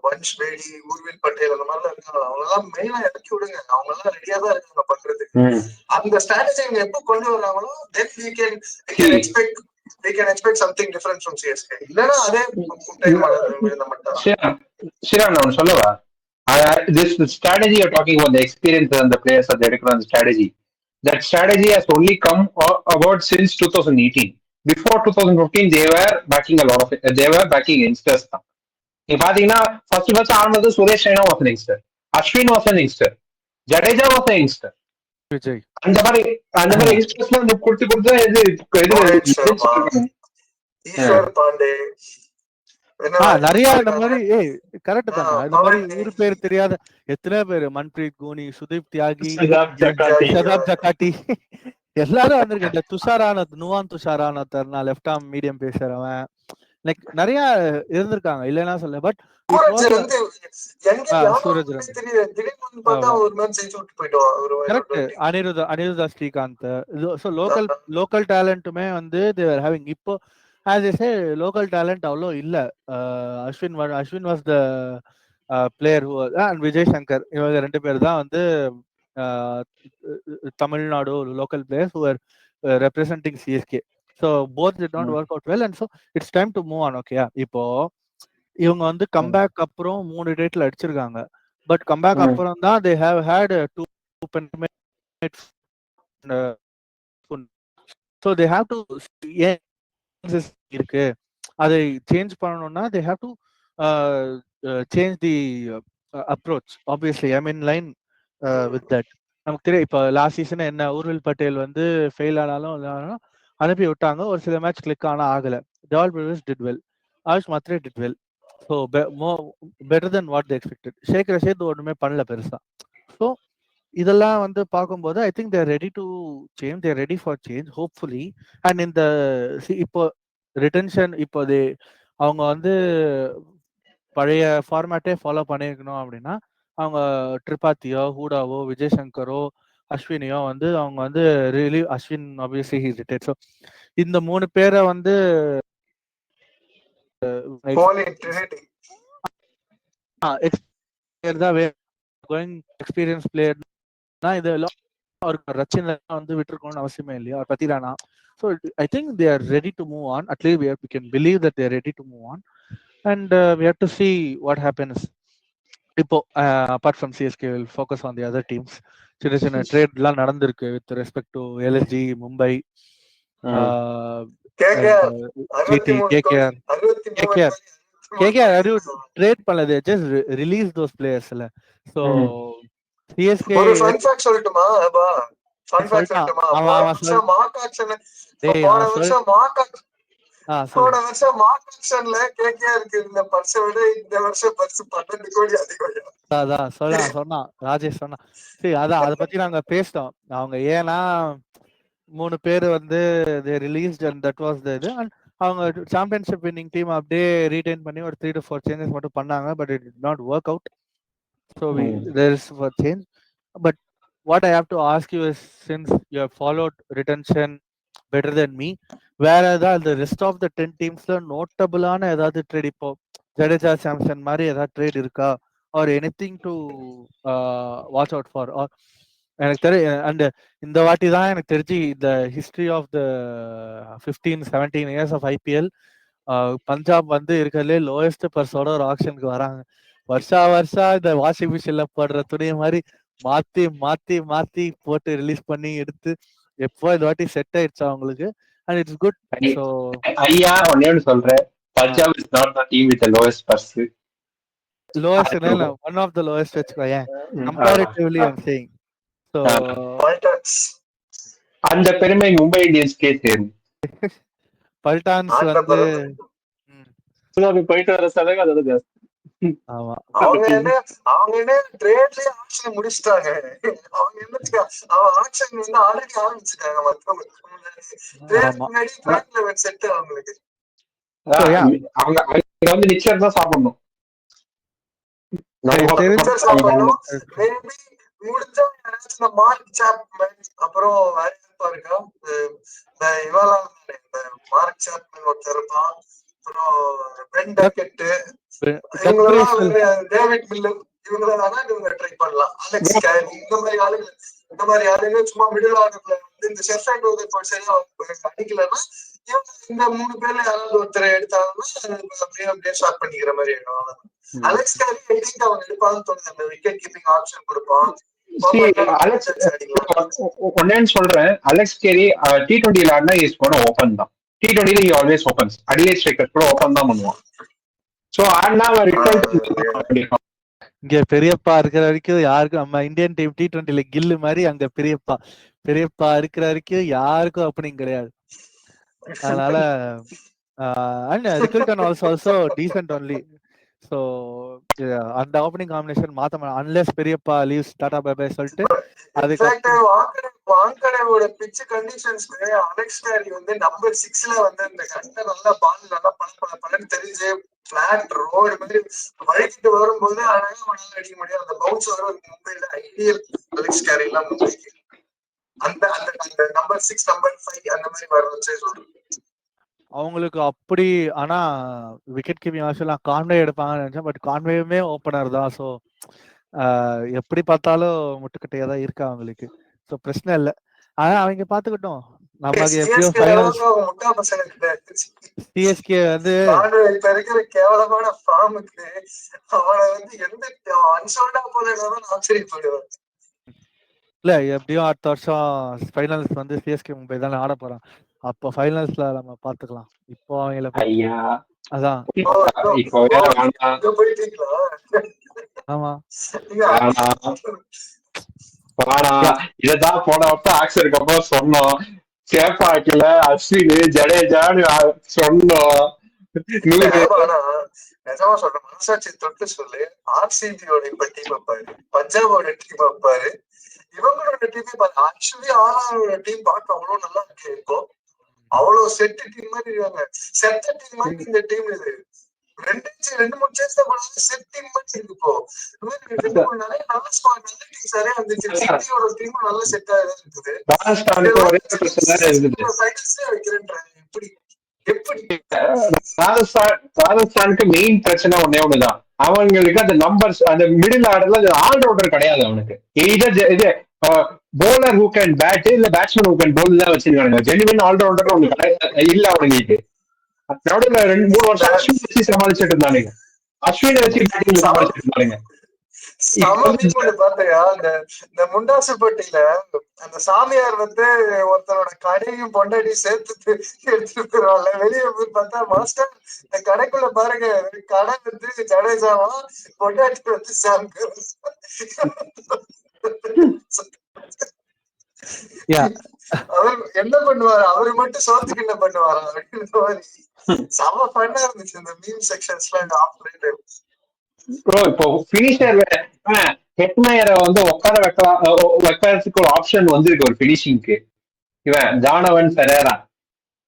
வன்ஷ் பேடி, ஊர்வில் பட்டேல், அந்த மாதிரிலாம் இருக்காங்க. அவங்க எல்லாம் மெயினா இறக்கி விடுங்க. அவங்க எல்லாம் ரெடியா தான் இருக்காங்க பண்றதுக்கு. அந்த ஸ்ட்ராட்டஜி அவங்க எப்போ கொண்டு வர்றாங்களோ then we can expect something different from CSK. இல்லனா அதே
நான் சொல்லவா, this strategy you're talking about, the experience and the players that they require on the strategy, that strategy has only come about since 2018. Before 2015 they were backing a lot of it. They were backing youngsters. நீங்க பாத்தீங்கன்னா first ஆரம்பத்துல Suresh Raina was an youngster, Ashwin was an youngster, Jadeja was a youngster.
Vijay
அந்த மாதிரி யங்ஸ்டர்ஸ்லாம் வந்து கொடுத்து
ஈஸ்வர் பாண்டே
நிறைய இந்த மாதிரி கரெக்ட் தாங்க. இந்த மாதிரி ஊரு பேர் தெரியாத எத்தனை பேரு, மன்பிரீத் கோனி, சுதீப் தியாகி, ஷதாப் ஜக்காட்டி எல்லாரும் வந்திருக்காங்க. நுவான் துஷார் ஆனத், நான் லெஃப்ட் ஆர்ம் மீடியம் பேசுறவன், லைக் நிறைய இருந்திருக்காங்க, இல்லைன்னா சொல்ல. பட் அனிருதா ஸ்ரீகாந்த், லோக்கல் டேலண்ட்டுமே வந்து தேர் ஹேவிங். இப்போ as I say, local talent அவ்வளோ இல்ல. Ashwin was the player and Vijay Shankar, இவங்க 2 பேர் தான் வந்து Tamil Nadu local players who are representing CSK. So both did not work out well and so it's time to move on. Okay, இப்போ இவங்க வந்து கம்பேக் அப்புறம் 3 டேட்ல அடிச்சிருக்காங்க. பட் கம்பேக் அப்புறம் தான் they have had 2 penalties. So they have to இருக்கு, அதை சேஞ்ச் பண்ணணும்னா they have to change the approach. Obviously I'm in line with that. நமக்கு தெரியும் இப்போ லாஸ்ட் சீசன் என்ன, ஊர்வில் பட்டேல் வந்து ஃபெயில் ஆனாலும் அனுப்பி விட்டாங்க. ஒரு சில மேட்ச் கிளிக் ஆனா ஆகல. Dewald Brevis did well, Ayush Mhatre did well. So better than what they expected. Shaik Rasheed ஒன்றுமே பண்ணல பெருசா. ஸோ இதெல்லாம் வந்து பார்க்கும்போது I think they're ready to change, they're ready for change hopefully. And இந்த இப்போ ரிட்டன்ஷன் இப்போ அவங்க வந்து பழைய ஃபார்மேட்டே ஃபாலோ பண்ணியிருக்கணும் அப்படின்னா அவங்க ட்ரிபாத்தியோ, ஹூடாவோ, விஜய் சங்கரோ, அஸ்வினியோ வந்து அவங்க வந்து relieve. Ashwin obviously he retired. So இந்த 3 பேரை வந்து எக்ஸ்பீரியன்ஸ் பிளேயர்னா இது ரச்சின் வந்து விட்டுருக்கணும்னு அவசியமே இல்லையா, Pathirana. So I think they are ready to move on. At least we can believe that they are ready to move on, and we have to see what happens. இப்போ apart from CSK, will focus on the other teams. சின்ன trade எல்லாம் நடந்திருக்கு with respect to LSG, Mumbai, KKR trade பண்ணல, just release those players இல்ல. So CSK
ஒரு fun fact சொல்லட்டுமா? Fun fact சொல்லட்டுமா? போன வருஷம் மார்க் ஆக்ஷன்ல கேகேஆருக்கு இருந்த பர்ஸை விட இந்த வருஷம் பர்ஸ் 12 கோடி அதிகம்.
அதான் சொன்னா ராஜேஷ் சொன்னா. சரி, அதான் அதை பத்தி நாங்க பேசிட்டோம். அவங்க ஏன்னா 3 பேர் வந்து they released and that was the இது. அண்ட் அவங்க சாம்பியன்ஷிப் வின்னிங் டீம் அப்படியே ரீடைன் பண்ணி ஒரு 3 to 4 சேஞ்சஸ் மட்டும் பண்ணாங்க. But it did not work out. So there is a change. But what I have to ask you is, since you have followed retention better than me, வேற ஏதாவது the rest of the 10 teamsல நோட்டபிளான ஏதாவது trade இப்போ Jadeja Samson மாதிரி ஏதாவது trade இருக்கா, or anything to watch out for? Or எனக்கு தெரியும் and இந்த வாட்டி தான் எனக்கு தெரிஞ்சு இந்த history of the 15-17 years of IPL Punjab வந்து இருக்கிறதுலே லோயஸ்ட் பர்ஸோட ஒரு ஆக்ஷனுக்கு வராங்க. வருஷா இந்த வாஷிங் மிஷின்ல போடுற துணியை மாதிரி மாத்தி மாத்தி மாத்தி போட்டு ரிலீஸ் பண்ணி எடுத்து எப்போ இந்த வாட்டி செட் ஆயிடுச்சு அவங்களுக்கு. And it's good. ஸோ
ஐயா ஒன்னு சொல்றேன், Punjab is not the team with the lowest purse.
Lowest one of the lowest வச்சுக்கோங்க comparatively I am saying. So
அந்த பெருமை மும்பை இந்தியன்ஸ்க்கே சேரும்.
பல்டான்ஸ் வந்து
போயிட்டு வர செலவு அதோட ஜாஸ்தி.
ஆமா,
அவங்க என்ன ட்ரேட்லயே ஆக்ஷன் முடிச்சிட்டாங்க. அவங்க என்ன அவன் ஆக்ஷன் வந்து ஆல்ரெடி ஆரம்பிச்சுட்டாங்க. மத்தவங்க முன்னாடி ட்ரேட் லெவல் செட் அவங்களுக்கு.
அவங்க வந்து நிச்சயம் தான் சாப்பிடணும்.
முடிஞ்சா யாராச்சும் மார்க் சாப்மேன், அப்புறம் வேற இருக்கா இந்த இவெல்லாம் இந்த மார்க் சாப்மேன் ஒருத்தர் இருப்பான், அப்புறம் பென் டக்கெட், இவங்களெல்லாம் டேவிட் மில்லர், இவங்களெல்லாம் இவங்க ட்ரை பண்ணலாம். அலெக்ஸ் கேரி, இந்த மாதிரி ஆளுங்க சும்மா மிடில் ஆர்டர்ல வந்து இந்த ஷெஃபர்ட் வந்து சரியா அடிக்கலன்னா இவங்க இந்த 3 பேர்ல யாராவது ஒருத்தரை எடுத்தாங்கன்னா அப்படியே ஸ்டார்ட் பண்ணிக்கிற மாதிரி ஆயிடும். அலெக்ஸ் கேரி எடிட் அவங்க எடுப்பான்னு தோணுது. அந்த விக்கெட் கீப்பிங் ஆப்ஷன் கொடுப்பான்.
ஒன்னு சொல்றேன், அலெக்ஸ் கேரி T20 ஆடினா இஸ் கோனா ஓபன் தான். T20 he always opens. Adelaide striker கூட ஓபன் தான் பண்ணுவான். சோ ஆனா
இங்க பெரியப்பா இருக்கிற வரைக்கும் யாருக்கும் நம்ம இந்தியன் டீம் T20ல கில்லு மாதிரி அங்க பெரியப்பா இருக்கிற வரைக்கும் யாருக்கும் ஓப்பனிங் கிடையாது. அதனால Rickelton also decent only. So அந்த ஓப்பனிங் காம்பினேஷன் மாத்த அன்லெஸ் பெரியப்பா லீவ்ஸ் டாடா பை பை சொல்லிட்டு
வாங்கடேவோட பிட்ச் கண்டிஷன்ஸ்க்கு அலெக்ஸ் கேரி வந்து நம்பர் 6ல வந்து இந்த கண்ட நல்லா பால் நல்லா பலன்னு தெரிஞ்சு பிளாட் ரோடு மாதிரி வழிக்கிட்டு வரும்போது அழகா அவனால அடிக்க முடியும். அந்த பவுன்ஸ் வரும் மும்பைல ஐடியல் அலெக்ஸ் கேரி எல்லாம் மும்பைக்கு அந்த அந்த நம்பர் 6 நம்பர் 5 அந்த மாதிரி வரச்சே சொல்றேன்
அவங்களுக்கு. அப்படி ஆனா விக்கெட் கீப்பிங் ஆக்சுவலா கான்வே எடுப்பாங்கன்னு நினைச்சேன். பட் கான்வேயுமே ஓப்பனர் தான். ஸோ எப்படி பார்த்தாலும் முட்டுக்கட்டையா தான் இருக்கா அவங்களுக்கு. ஸோ பிரச்சனை இல்லை. ஆனா அவங்க பாத்துக்கிட்டோம். நமக்கு எப்படியோ சிஎஸ்கே வந்து
இப்ப இருக்கிற கேவலமான ஃபார்முக்கு அவனை வந்து எந்த அன்சோல்டா போலதான் ஆச்சரியப்படுவேன்.
இல்ல எப்படியும் அடுத்த வருஷம் ஃபைனல்ஸ் வந்து சிஎஸ்கே மும்பை தானே ஆட போறான். அப்போ ஃபைனல்ஸ்ல நம்ம பாத்துக்கலாம். இப்போ அவங்கள அதான் ஆமா
இததான் போன வருஷம் ஆக்சருக்கு அப்புறம் சொன்னோம். சேப்பாக்கில அஸ்வின் ஜடேஜான்னு சொன்னோம்.
நிஜமா சொல்ற மனசாட்சி தொட்டு சொல்லு. ஆர்சிபியோட இப்ப டீம் வைப்பாரு, பஞ்சாபோட டீம் வைப்பாரு, இவங்களோட டீமே பாரு. ஆக்சுவலி ஆர்ஆரோட டீம் பார்க்க அவ்வளவு நல்லா இருக்கும். அவ்வளவு செட்டு டீம் மாதிரி இருக்காங்க. செட்ட டீம் மாதிரி இந்த டீம் இது. 2-3 சேஸ் தான் செட் டீம் மாதிரி இருக்கு. இப்போ நிறைய நல்ல ஸ்குவாட் நல்ல டீம் சரியா இருந்துச்சு. சிட்டியோட டீமும் நல்ல செட்டா இருக்குது.
ராஜஸ்தானுக்கு மெயின் பிரச்சனை ஒன்னே ஒண்ணுதான். அவங்களுக்கு அந்த நம்பர்ஸ் அந்த மிடில் ஆர்டர்ல ஆல்ரவுண்டர் கிடையாது. அவனுக்கு இது bowler who can bat இல்ல பேட்ஸ்மேன் who can bowl தான் வச்சிருக்காங்க. ஜெனுவின் ஆல்ரவுண்டர் ஒண்ணு இல்ல அவனுக்கு. நடுவுல 2-3 வருஷம் அஸ்வின் வச்சு சமாளிச்சுட்டு இருந்தானுங்க. அஸ்வினை வச்சு பேட்டிங் சமாளிச்சுட்டு இருந்தானுங்க.
பாத்தையா இந்த முண்டாசுப்பட்டியில அந்த சாமியார் வந்து ஒருத்தரோட கடையும் பொண்டாடி சேர்த்து எடுத்துட்டு போயிருவாங்க. வெளியே போய் பார்த்தா மாஸ்டர் இந்த கடைக்குள்ள பாருங்க, கடை வந்து ஜடேஜாவா, பொண்டாட்டி வந்து சாமியார். அவர் என்ன பண்ணுவாரு, அவரு மட்டும் சோத்துக்கு என்ன பண்ணுவாரா அப்படின்ற மாதிரி செம ஃபன்னா இருந்துச்சு இந்த மீம் செக்ஷன்ஸ்ல. இந்த ஆப்ரேட்டர்
இப்போ பினிஷர் ஹெட்மயரை வந்து உட்கார வைக்கிறதுக்கு ஒரு ஆப்ஷன் வந்திருக்கு ஒரு பினிஷிங்க்கு. இவன் ஜானவன் பெரேரா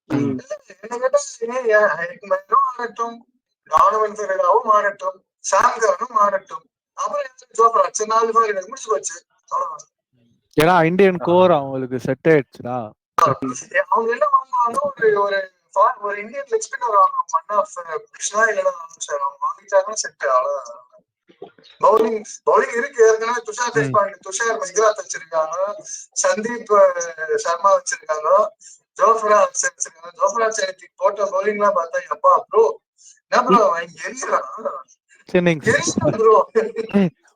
என்ன கேட்டா ஆடட்டும், ஜானவன் பெரேராவும் ஆடட்டும், சாம்கானும் ஆடட்டும், அப்புறம் ஜோஃப்ரா ஆச்சு 4 பால் எனக்கு முடிச்சு போச்சு.
ஏன்னா இந்தியன் கோர் அவங்களுக்கு செட் ஆயிடுச்சுடா.
அவங்க என்ன வாங்குவாங்க, ஒரு இந்தியன் லெக் ஸ்பின்னர் வாங்குவாங்க, கிருஷ்ணா இல்லைன்னா சார் அவங்க வாங்கிட்டாங்கன்னா செட். அவ்வளவுதான். பவுலிங் இருக்கு ஏற்கனவே. துஷார் தேஷ்பாண்டே, துஷார் மெஹ்ராத் வச்சிருக்காங்க, சந்தீப் சர்மா வச்சிருக்காங்க, ஜோஃப்ரா வச்சிருக்காங்க. ஜோஃப்ரா சேர்த்து போட்ட பவுலிங் எல்லாம் பார்த்தா எப்பா ப்ரோ என்ன ப்ரோ ப்ரோ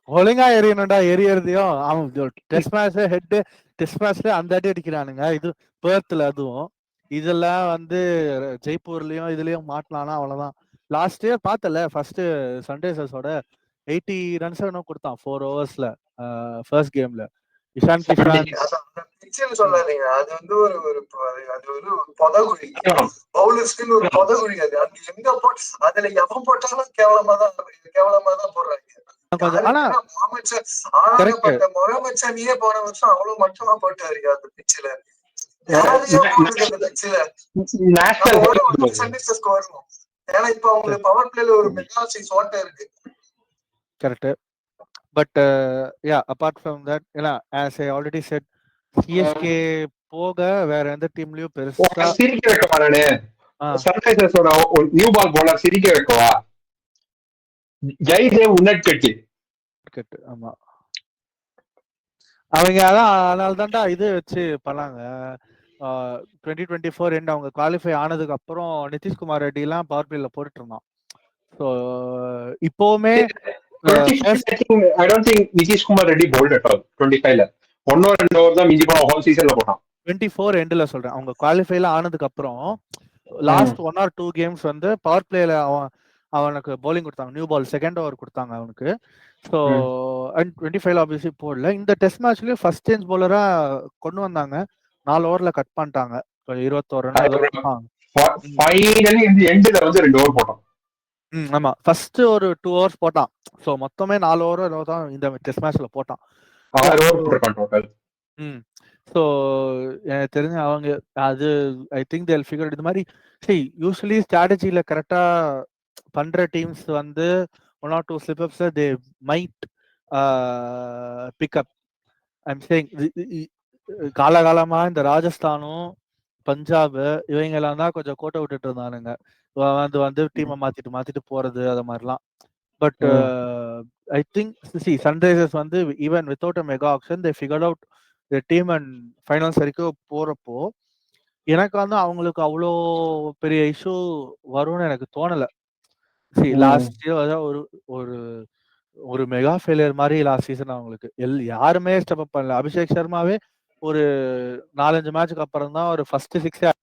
ஒழுங்கா எரியணும்டா. எரியறதையும் அவன் டெஸ்ட் மேட்ச் ஹெட் டெஸ்ட் மேட்ச்ல அந்த அடி அடிக்கிறானுங்க. இது பேர்த்ல அதுவும் இதெல்லாம் வந்து ஜெய்ப்பூர்லயும் இதுலயும் மாட்டலாம்னா அவ்வளவுதான். லாஸ்ட் இயர் பார்த்தல ஃபர்ஸ்ட் சன்ரைசர்ஸோட 80 ரன்ஸ் கொடுத்தான் 4 ஓவர்ஸ்ல ஃபர்ஸ்ட் கேம்ல. இஷான் கிஷான்
சொல்லாதீங்க, அது வந்து ஒரு பொதகுழி, பவுலர்ஸ்க்குன்னு ஒரு பொதகுழி. அது அங்க எங்க போட்டு அதுல எவன் போட்டாலும் கேவலமா தான் போடுறாங்க. முகமது ஷமியே போன வருஷம் அவ்வளவு மட்டமா போட்டாரு அந்த பிச்சில. வருவோம் ஏன்னா இப்ப அவங்களுக்கு பவர் பிளேல ஒரு மெகா சைஸ் ஓட்ட இருக்கு.
Correct. But yeah apart from that as I already said, CSK போக வேற எந்த டீம்லயும் பெருசா
சிரிக்க வைக்கவா? நானு சன்ரைசர்ஸோட நியூ பால் போலர் சிரிக்க வைக்கவா? ஜெய்தேவ் உன்னட்கட்டி.
ஆமா அவங்க அதான் அதனால தான்டா இது வச்சு பண்ணாங்க. 2024 எண்ட் அவங்க குவாலிஃபை ஆனதுக்கு அப்புறம் நிதிஷ்குமார் ரெட்டி எல்லாம் பவர் பிளேல போட்டுட்டு இருந்தான். ஸோ இப்போவுமே
I don't think Nitish Kumar Reddy bowled at all 25ல. 1 or 2 over தான் மிஞ்சி போன ஹோல் சீசன்ல போட்டான்.
24 எண்ட்ல சொல்றேன். அவங்க குவாலிஃபைல ஆனதுக்கு அப்புறம் லாஸ்ட் 1 or 2 கேம்ஸ் வந்து பவர் பிளேல அவனுக்கு பவுலிங் கொடுத்தாங்க. நியூ பால் செகண்ட் ஓவர் கொடுத்தாங்க அவனுக்கு. ஸோ அண்ட் 25 ஆப்வியஸ்லி போடல. இந்த டெஸ்ட் மேட்ச்லயும் ஃபர்ஸ்ட் சேஞ்ச் பவுலரா கொண்டு வந்தாங்க. 4 ஓவர்ல கட் பண்ணிட்டாங்க. 21 ரன்.
ஃபைனலி இந்த எண்ட்ல வந்து 2 ஓவர் போட்டான்.
ஆமா ஃபர்ஸ்ட் ஒரு 2 ஓவர்ஸ் போட்டான். ஸோ மொத்தமே 4 ஓவர் தான் இந்த டெஸ்ட் மேட்ச்ல போட்டான்.
6 ஓவர் போட்டான் டோட்டல்.
ஸோ எனக்கு தெரிஞ்சு அவங்க அது ஐ திங்க் தேல் ஃபிகர் இது மாதிரி யூஸ்வலி ஸ்ட்ராட்டஜியில கரெக்டா பண்ற டீம்ஸ் வந்து 1 or 2 slip ups they might pick up. I'm saying காலகாலமா இந்த ராஜஸ்தானும் பஞ்சாப் இவங்க எல்லாம் தான் கொஞ்சம் கோட்டை விட்டுட்டு இருந்தானுங்க. வந்து டீமை மாத்திட்டு போறது அது மாதிரிலாம். பட் ஐ திங்க் சன்ரைசர்ஸ் வந்து even without a mega action they figured out the team and finals வரைக்கும் போறப்போ எனக்கு வந்து அவங்களுக்கு அவ்வளோ பெரிய இஷ்யூ வரும்னு எனக்கு தோணல. லாஸ்ட் இயர் ஒரு ஒரு மெகா ஃபெயிலியர் மாதிரி லாஸ்ட் சீசன் அவங்களுக்கு யாருமே ஸ்டெப் அப் பண்ணல. அபிஷேக் சர்மாவே ஒரு 4-5 மேட்சுக்கு அப்புறம் தான் ஒரு ஃபர்ஸ்ட் 6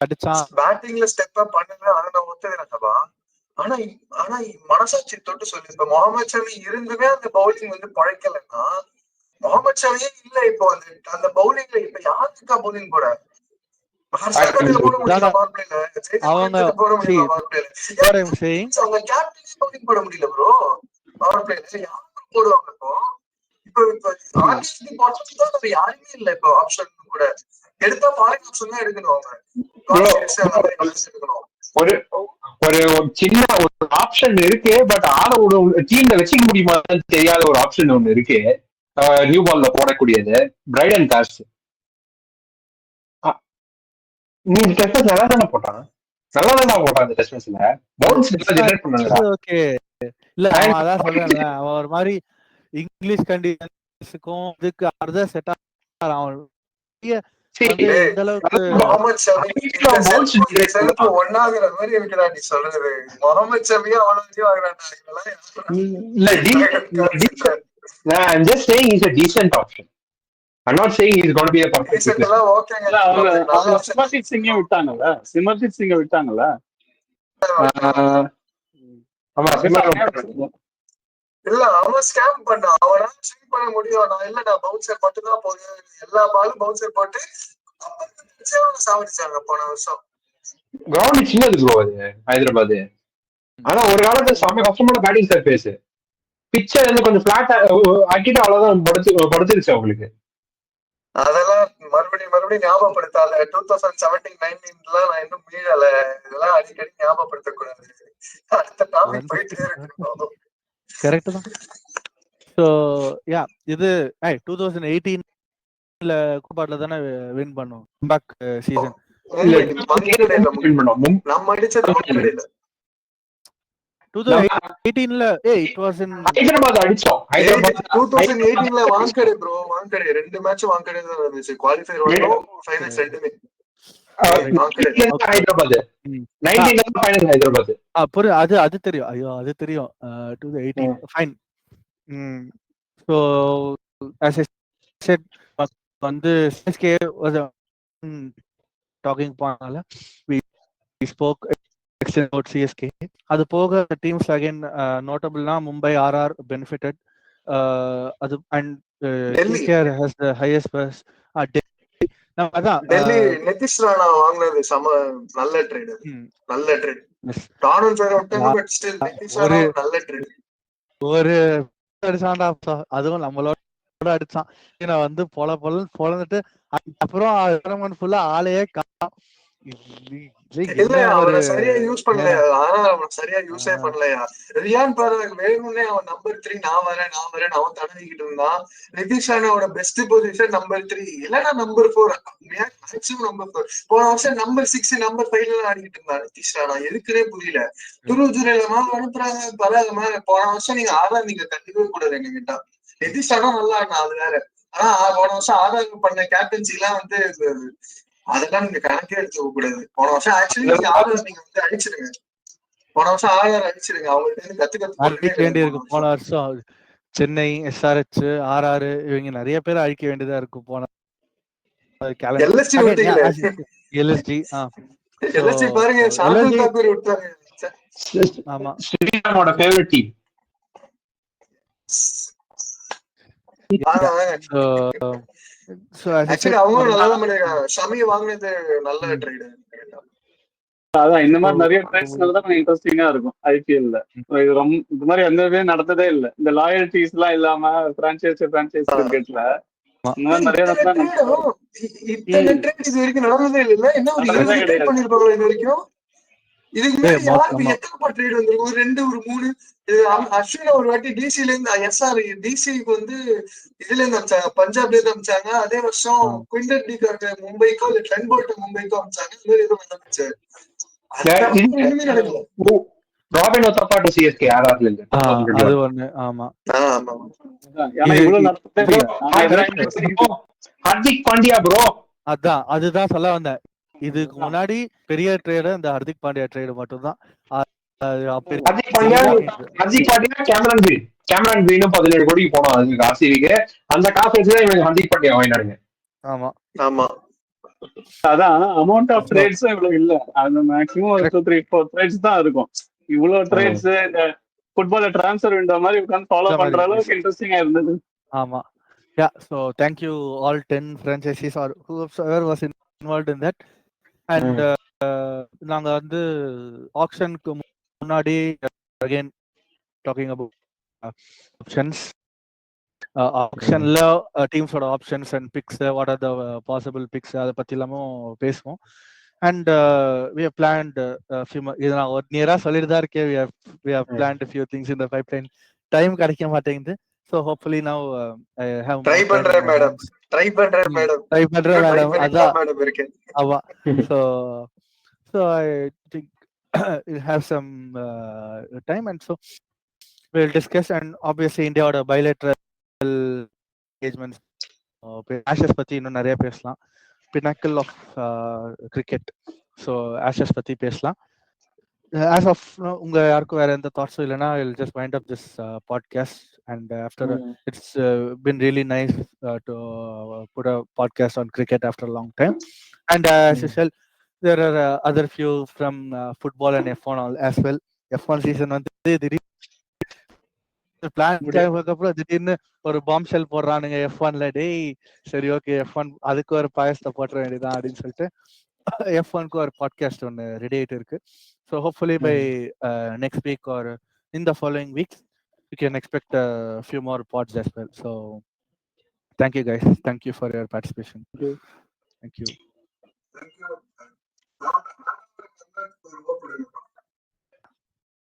அடிச்சான்.
பேட்டிங்ல ஸ்டெப் அப் பண்ணுங்க, அதை நான் ஒத்துக்கிறேன்ப்பா. ஆனா மனசாட்சி தொட்டு சொல்லு, இப்ப முகமது ஷமி இருந்துமே அந்த பவுலிங் வந்து பழைக்கலன்னா, முகமது ஷமியே இல்ல இப்போ அந்த பவுலிங்ல இப்ப யாருக்கா பவுலிங் போட? போட முடியல பவர் பிளேல, அவங்க கேப்டனே பவுலிங் போட முடியல ப்ரோ. பவர் பிளேல யாருக்கு போடுவாங்க இப்போ? இப்ப யாருமே இல்ல இப்போ ஆப்ஷன் கூட. எடுத்தா ஃபாரின் ஆப்ஷன் தான் எடுக்கணும்.
ஒரு ஒரு சின்ன ஒரு ஆப்ஷன் இருக்கு, பட் ஆள ஒரு டீம்ல வச்சுக்க முடியுமான்னு தெரியாத ஒரு ஆப்ஷன் ஒண்ணு இருக்கு நியூ பால்ல போடக்கூடியது. பிரைடன் கார்ஸ் நீ டெஸ்ட் மேட்ச் நல்லா தானே போட்டான். அந்த டெஸ்ட் மேட்ச்ல பவுன்ஸ் ஜெனரேட் பண்ணாங்க.
ஓகே இல்ல அவன் அதான் சொல்றேன்ல, அவன் ஒரு மாதிரி இங்கிலீஷ் கண்டிஷனுக்கும் இதுக்கு அர்த்த செட் அவன் இந்த அளவுக்கு
முகமது ஷமி ஒன்னாகிற மாதிரி இருக்கிறா. நீ சொல்றது முகமது ஷமியா அவ்வளவு
I'm just saying he's a decent option. I'm not saying he's going to be a perfect
Simarjeet சிங்கை விட்டாங்கல்ல.
இல்ல அவன் ஸ்கேம் பண்ணான். அவனா ஸ்விங் பண்ண முடியும். நான் பவுன்சர் மட்டும் தான் போடுவேன், எல்லா பாலும் பவுன்சர் போட்டு சாவடிச்சாங்க போன வருஷம்.
கிரவுண்ட் சின்னது ப்ரோ அது ஹைதராபாத். ஆனா ஒரு காலத்துல செம்ம கஷ்டமான பேட்டிங் சர்ஃபேஸ். பிச்சர் வந்து கொஞ்சம் பிளாட் ஆக்கிட்டு அவ்வளவுதான் படுத்துருச்சு அவங்களுக்கு.
அதெல்லாம் மறுபடியும் ஞாபகப்படுத்தால. 2017-19 நான் இன்னும் மீறல. இதெல்லாம் அடிக்கடி ஞாபகப்படுத்தக்கூடாது. அடுத்த டாபிக் போயிட்டே இருக்கணும்.
கரெக்ட் தான். ஸோ யா இது 2018ல கோபாட்ல தானே வின் பண்ணோம் பேக் சீசன்.
இல்ல
நம்ம அடிச்சது வாங்கடையில
2018ல இட் வாஸ் இன்
ஹைதராபாத் அடிச்சோம்.
2018ல வாங்கடை ப்ரோ, வாங்கடை 2 மேட்ச் வாங்கடை தான் இருந்துச்சு. குவாலிஃபயர் வரணும், ஃபைனல்ஸ் ரெண்டுமே
ஹைதராபாத் 19 ஃபைனல் ஹைதராபாத்.
அது தெரியும். ஐயோ அது தெரியும். 2018 fine. So as I said வந்து CSK was a talking point. we spoke about CSK. அது போக டீம்ஸ் அகைன் நோட்டபிள்னா மும்பை RR benefited. அது அண்ட் KKR has the highest bus.
Delhi Nitish Rana வாங்குனது நல்ல ட்ரேட். நல்ல ட்ரேட். டானல் பேர் விட்டாங்க, பட் ஸ்டில் நிதிஷ் ராணா நல்ல ட்ரேட்.
ஒரு அடிச்சான்டா, அதுவும் நம்மளோட அடிச்சான். நான் வந்து பொலந்துட்டு அப்புறம் ஃபுல்லா ஆளையே
இல்ல அவனை சரியா யூஸ் பண்ணலையா? ஆனா அவன் சரியா யூஸே பண்ணலையா? ரியான் பராக் வேணும்னே அவன் நம்பர் 3 நான் வரேன் அவன் தடவிக்கிட்டு இருந்தான். நிதிஷ் ராணாவோட பெஸ்ட் பொசிஷன் நம்பர் 3 இல்லன்னா நம்பர் 4, மேக்ஸிமம் நம்பர் 4. போன வருஷம் நம்பர் 6 நம்பர் 5 ஆடிக்கிட்டு இருந்தான் நிதிஷ் ராணா. எதுக்குன்னே புரியல. துருஜுரேலமா அனுப்புறாங்க பராகமா. போன வருஷம் நீங்க ஆதார் நீங்க கண்டிப்பா கூடாது என்ன கேட்டா. நிதிஷ் ராணா நல்லா ஆடினா அது வேற. ஆனா போன வருஷம் ஆதார் பண்ண கேப்டன்சி எல்லாம் வந்து அதெல்லாம் நீங்க கணக்கே எடுத்துக்க கூடாது. போன வருஷம் ஆக்சுவலி நீங்க ஆர்ஆர் நீங்க வந்து அடிச்சிருங்க. போன வருஷம் ஆர்ஆர் அடிச்சிருங்க. அவங்களுக்கு கத்துக்க
வேண்டியிருக்கு. போன வருஷம் சென்னை, SRH, RR இவங்க நிறைய பேர் அழிக்க வேண்டியதா இருக்கும். போன
LSG பாருங்க, ஷார்துல் தாக்கூர் விட்டாங்க.
ஆமா,
ஸ்ரீராமோட ஃபேவரட் டீம்.
ஷமி வாங்குனது நல்ல ட்ரேட்.
அதான் இந்த மாதிரி நிறைய ட்ரேட்ஸ்னால தான் இன்ட்ரெஸ்டிங்கா இருக்கும் IPL-ல. இது ரொம்ப இந்த மாதிரி எந்த இதுவே நடந்ததே இல்லை. இந்த லாயல்டிஸ் எல்லாம் இல்லாம பிரான்சைஸ் கிரிக்கெட்ல இந்த மாதிரி நிறைய
இத்தனை ட்ரேட் இது வரைக்கும் நடந்ததே இல்லை. என்ன ஒரு 20 ட்ரேட் பண்ணிருப்பாங்களா இது வரைக்கும்? இதுக்கு முன்னாடி யாருக்கு எத்தனை ட்ரேட் வந்திருக்கும்? ஒரு 2 ஒரு 3. அஸ்வினா ஒரு வாட்டி டிசில இருந்து SR டிசிக்கு வந்து இதுல இருந்து அமிச்சாங்க, பஞ்சாப்ல இருந்து அமிச்சாங்க. அதே வருஷம் குவிண்டன் டிகாக் மும்பைக்கோ இல்ல ட்ரெண்ட் போல்ட் மும்பைக்கோ அமிச்சாங்க. இந்த மாதிரி எதுவும் நடந்துச்சு.
ராபின் உத்தரப்பாட்டு CSK RR ல
அது ஒண்ணு. ஆமா,
ஹர்திக் பாண்டியா ப்ரோ.
அதுதான் சொல்ல வந்தேன். இதுக்கு முன்னாடி பெரிய ட்ரேடு இந்த ஹர்திக் பாண்டியா ட்ரேடு மட்டும்தான்.
ஹர்திக் பாண்டியா கேமரன் கிரீனும் 17 கோடிக்கு போனோம் அதுக்கு RCBக்கு. அந்த காசு வச்சுதான் இவங்க ஹர்திக் பாண்டியா வாங்கினாருங்க.
ஆமா
ஆமா,
அதான் அமௌண்ட் ஆஃப் ட்ரேட்ஸ் இவ்வளவு இல்ல. அது மேக்ஸிமம் ஒரு 2-3-4 ட்ரேட்ஸ் தான் இருக்கும். இவ்வளவு ட்ரேட்ஸ் இந்த ஃபுட்பால்ல ட்ரான்ஸ்ஃபர் விண்டோ மாதிரி உட்கார்ந்து ஃபாலோ பண்ற அளவுக்கு இன்ட்ரெஸ்டிங்கா இருந்தது.
ஆமா. Yeah, so thank you all 10 franchises or whoever was involved in that. And நாங்க வந்து ஆக்ஷனுக்கு முன்னாடி again talking about options. ஆக்ஷன்ல டீம்ஸோட options and picks, what are the possible picks, அதை பத்தி எல்லாமும் பேசுவோம். And we have planned few இது நான் ஒரு நியரா சொல்லிட்டு தான் இருக்கேன். we have planned a few things in the pipeline. Time கிடைக்க மாட்டேங்குது. So hopefully now I have
try பண்றேன் மேடம். அதான் மேடம் இருக்கேன்.
ஆமா. So I think we'll have some time, and so we'll discuss. And obviously Indiaவோட bilateral engagements, Ashes பத்தி இன்னும் நிறைய பேசலாம். Pinnacle of cricket. So Ashes பத்தி பேசலாம். As of now, உங்க யாருக்கும் வேற எந்த தாட்ஸும் இல்லைன்னா I'll just wind up this podcast. And after it's been really nice to put a podcast on cricket after a long time. And as usual, there are other few from football and F1 as well. F1 season வந்து திடீர்னு ஒரு bomb shell போடுறானுங்க F1ல. டேய் சரி okay F1 அதுக்கு ஒரு பாயசத்தை போட்டுற வேண்டியதான் அப்படின்னு சொல்லிட்டு F1க்கு ஒரு பாட்காஸ்ட் ஒன்று ரெடி ஆயிட்டு இருக்கு. So hopefully by next week or in the following weeks you can expect a few more pods as well. So thank you guys. Thank you for your participation. Thank you.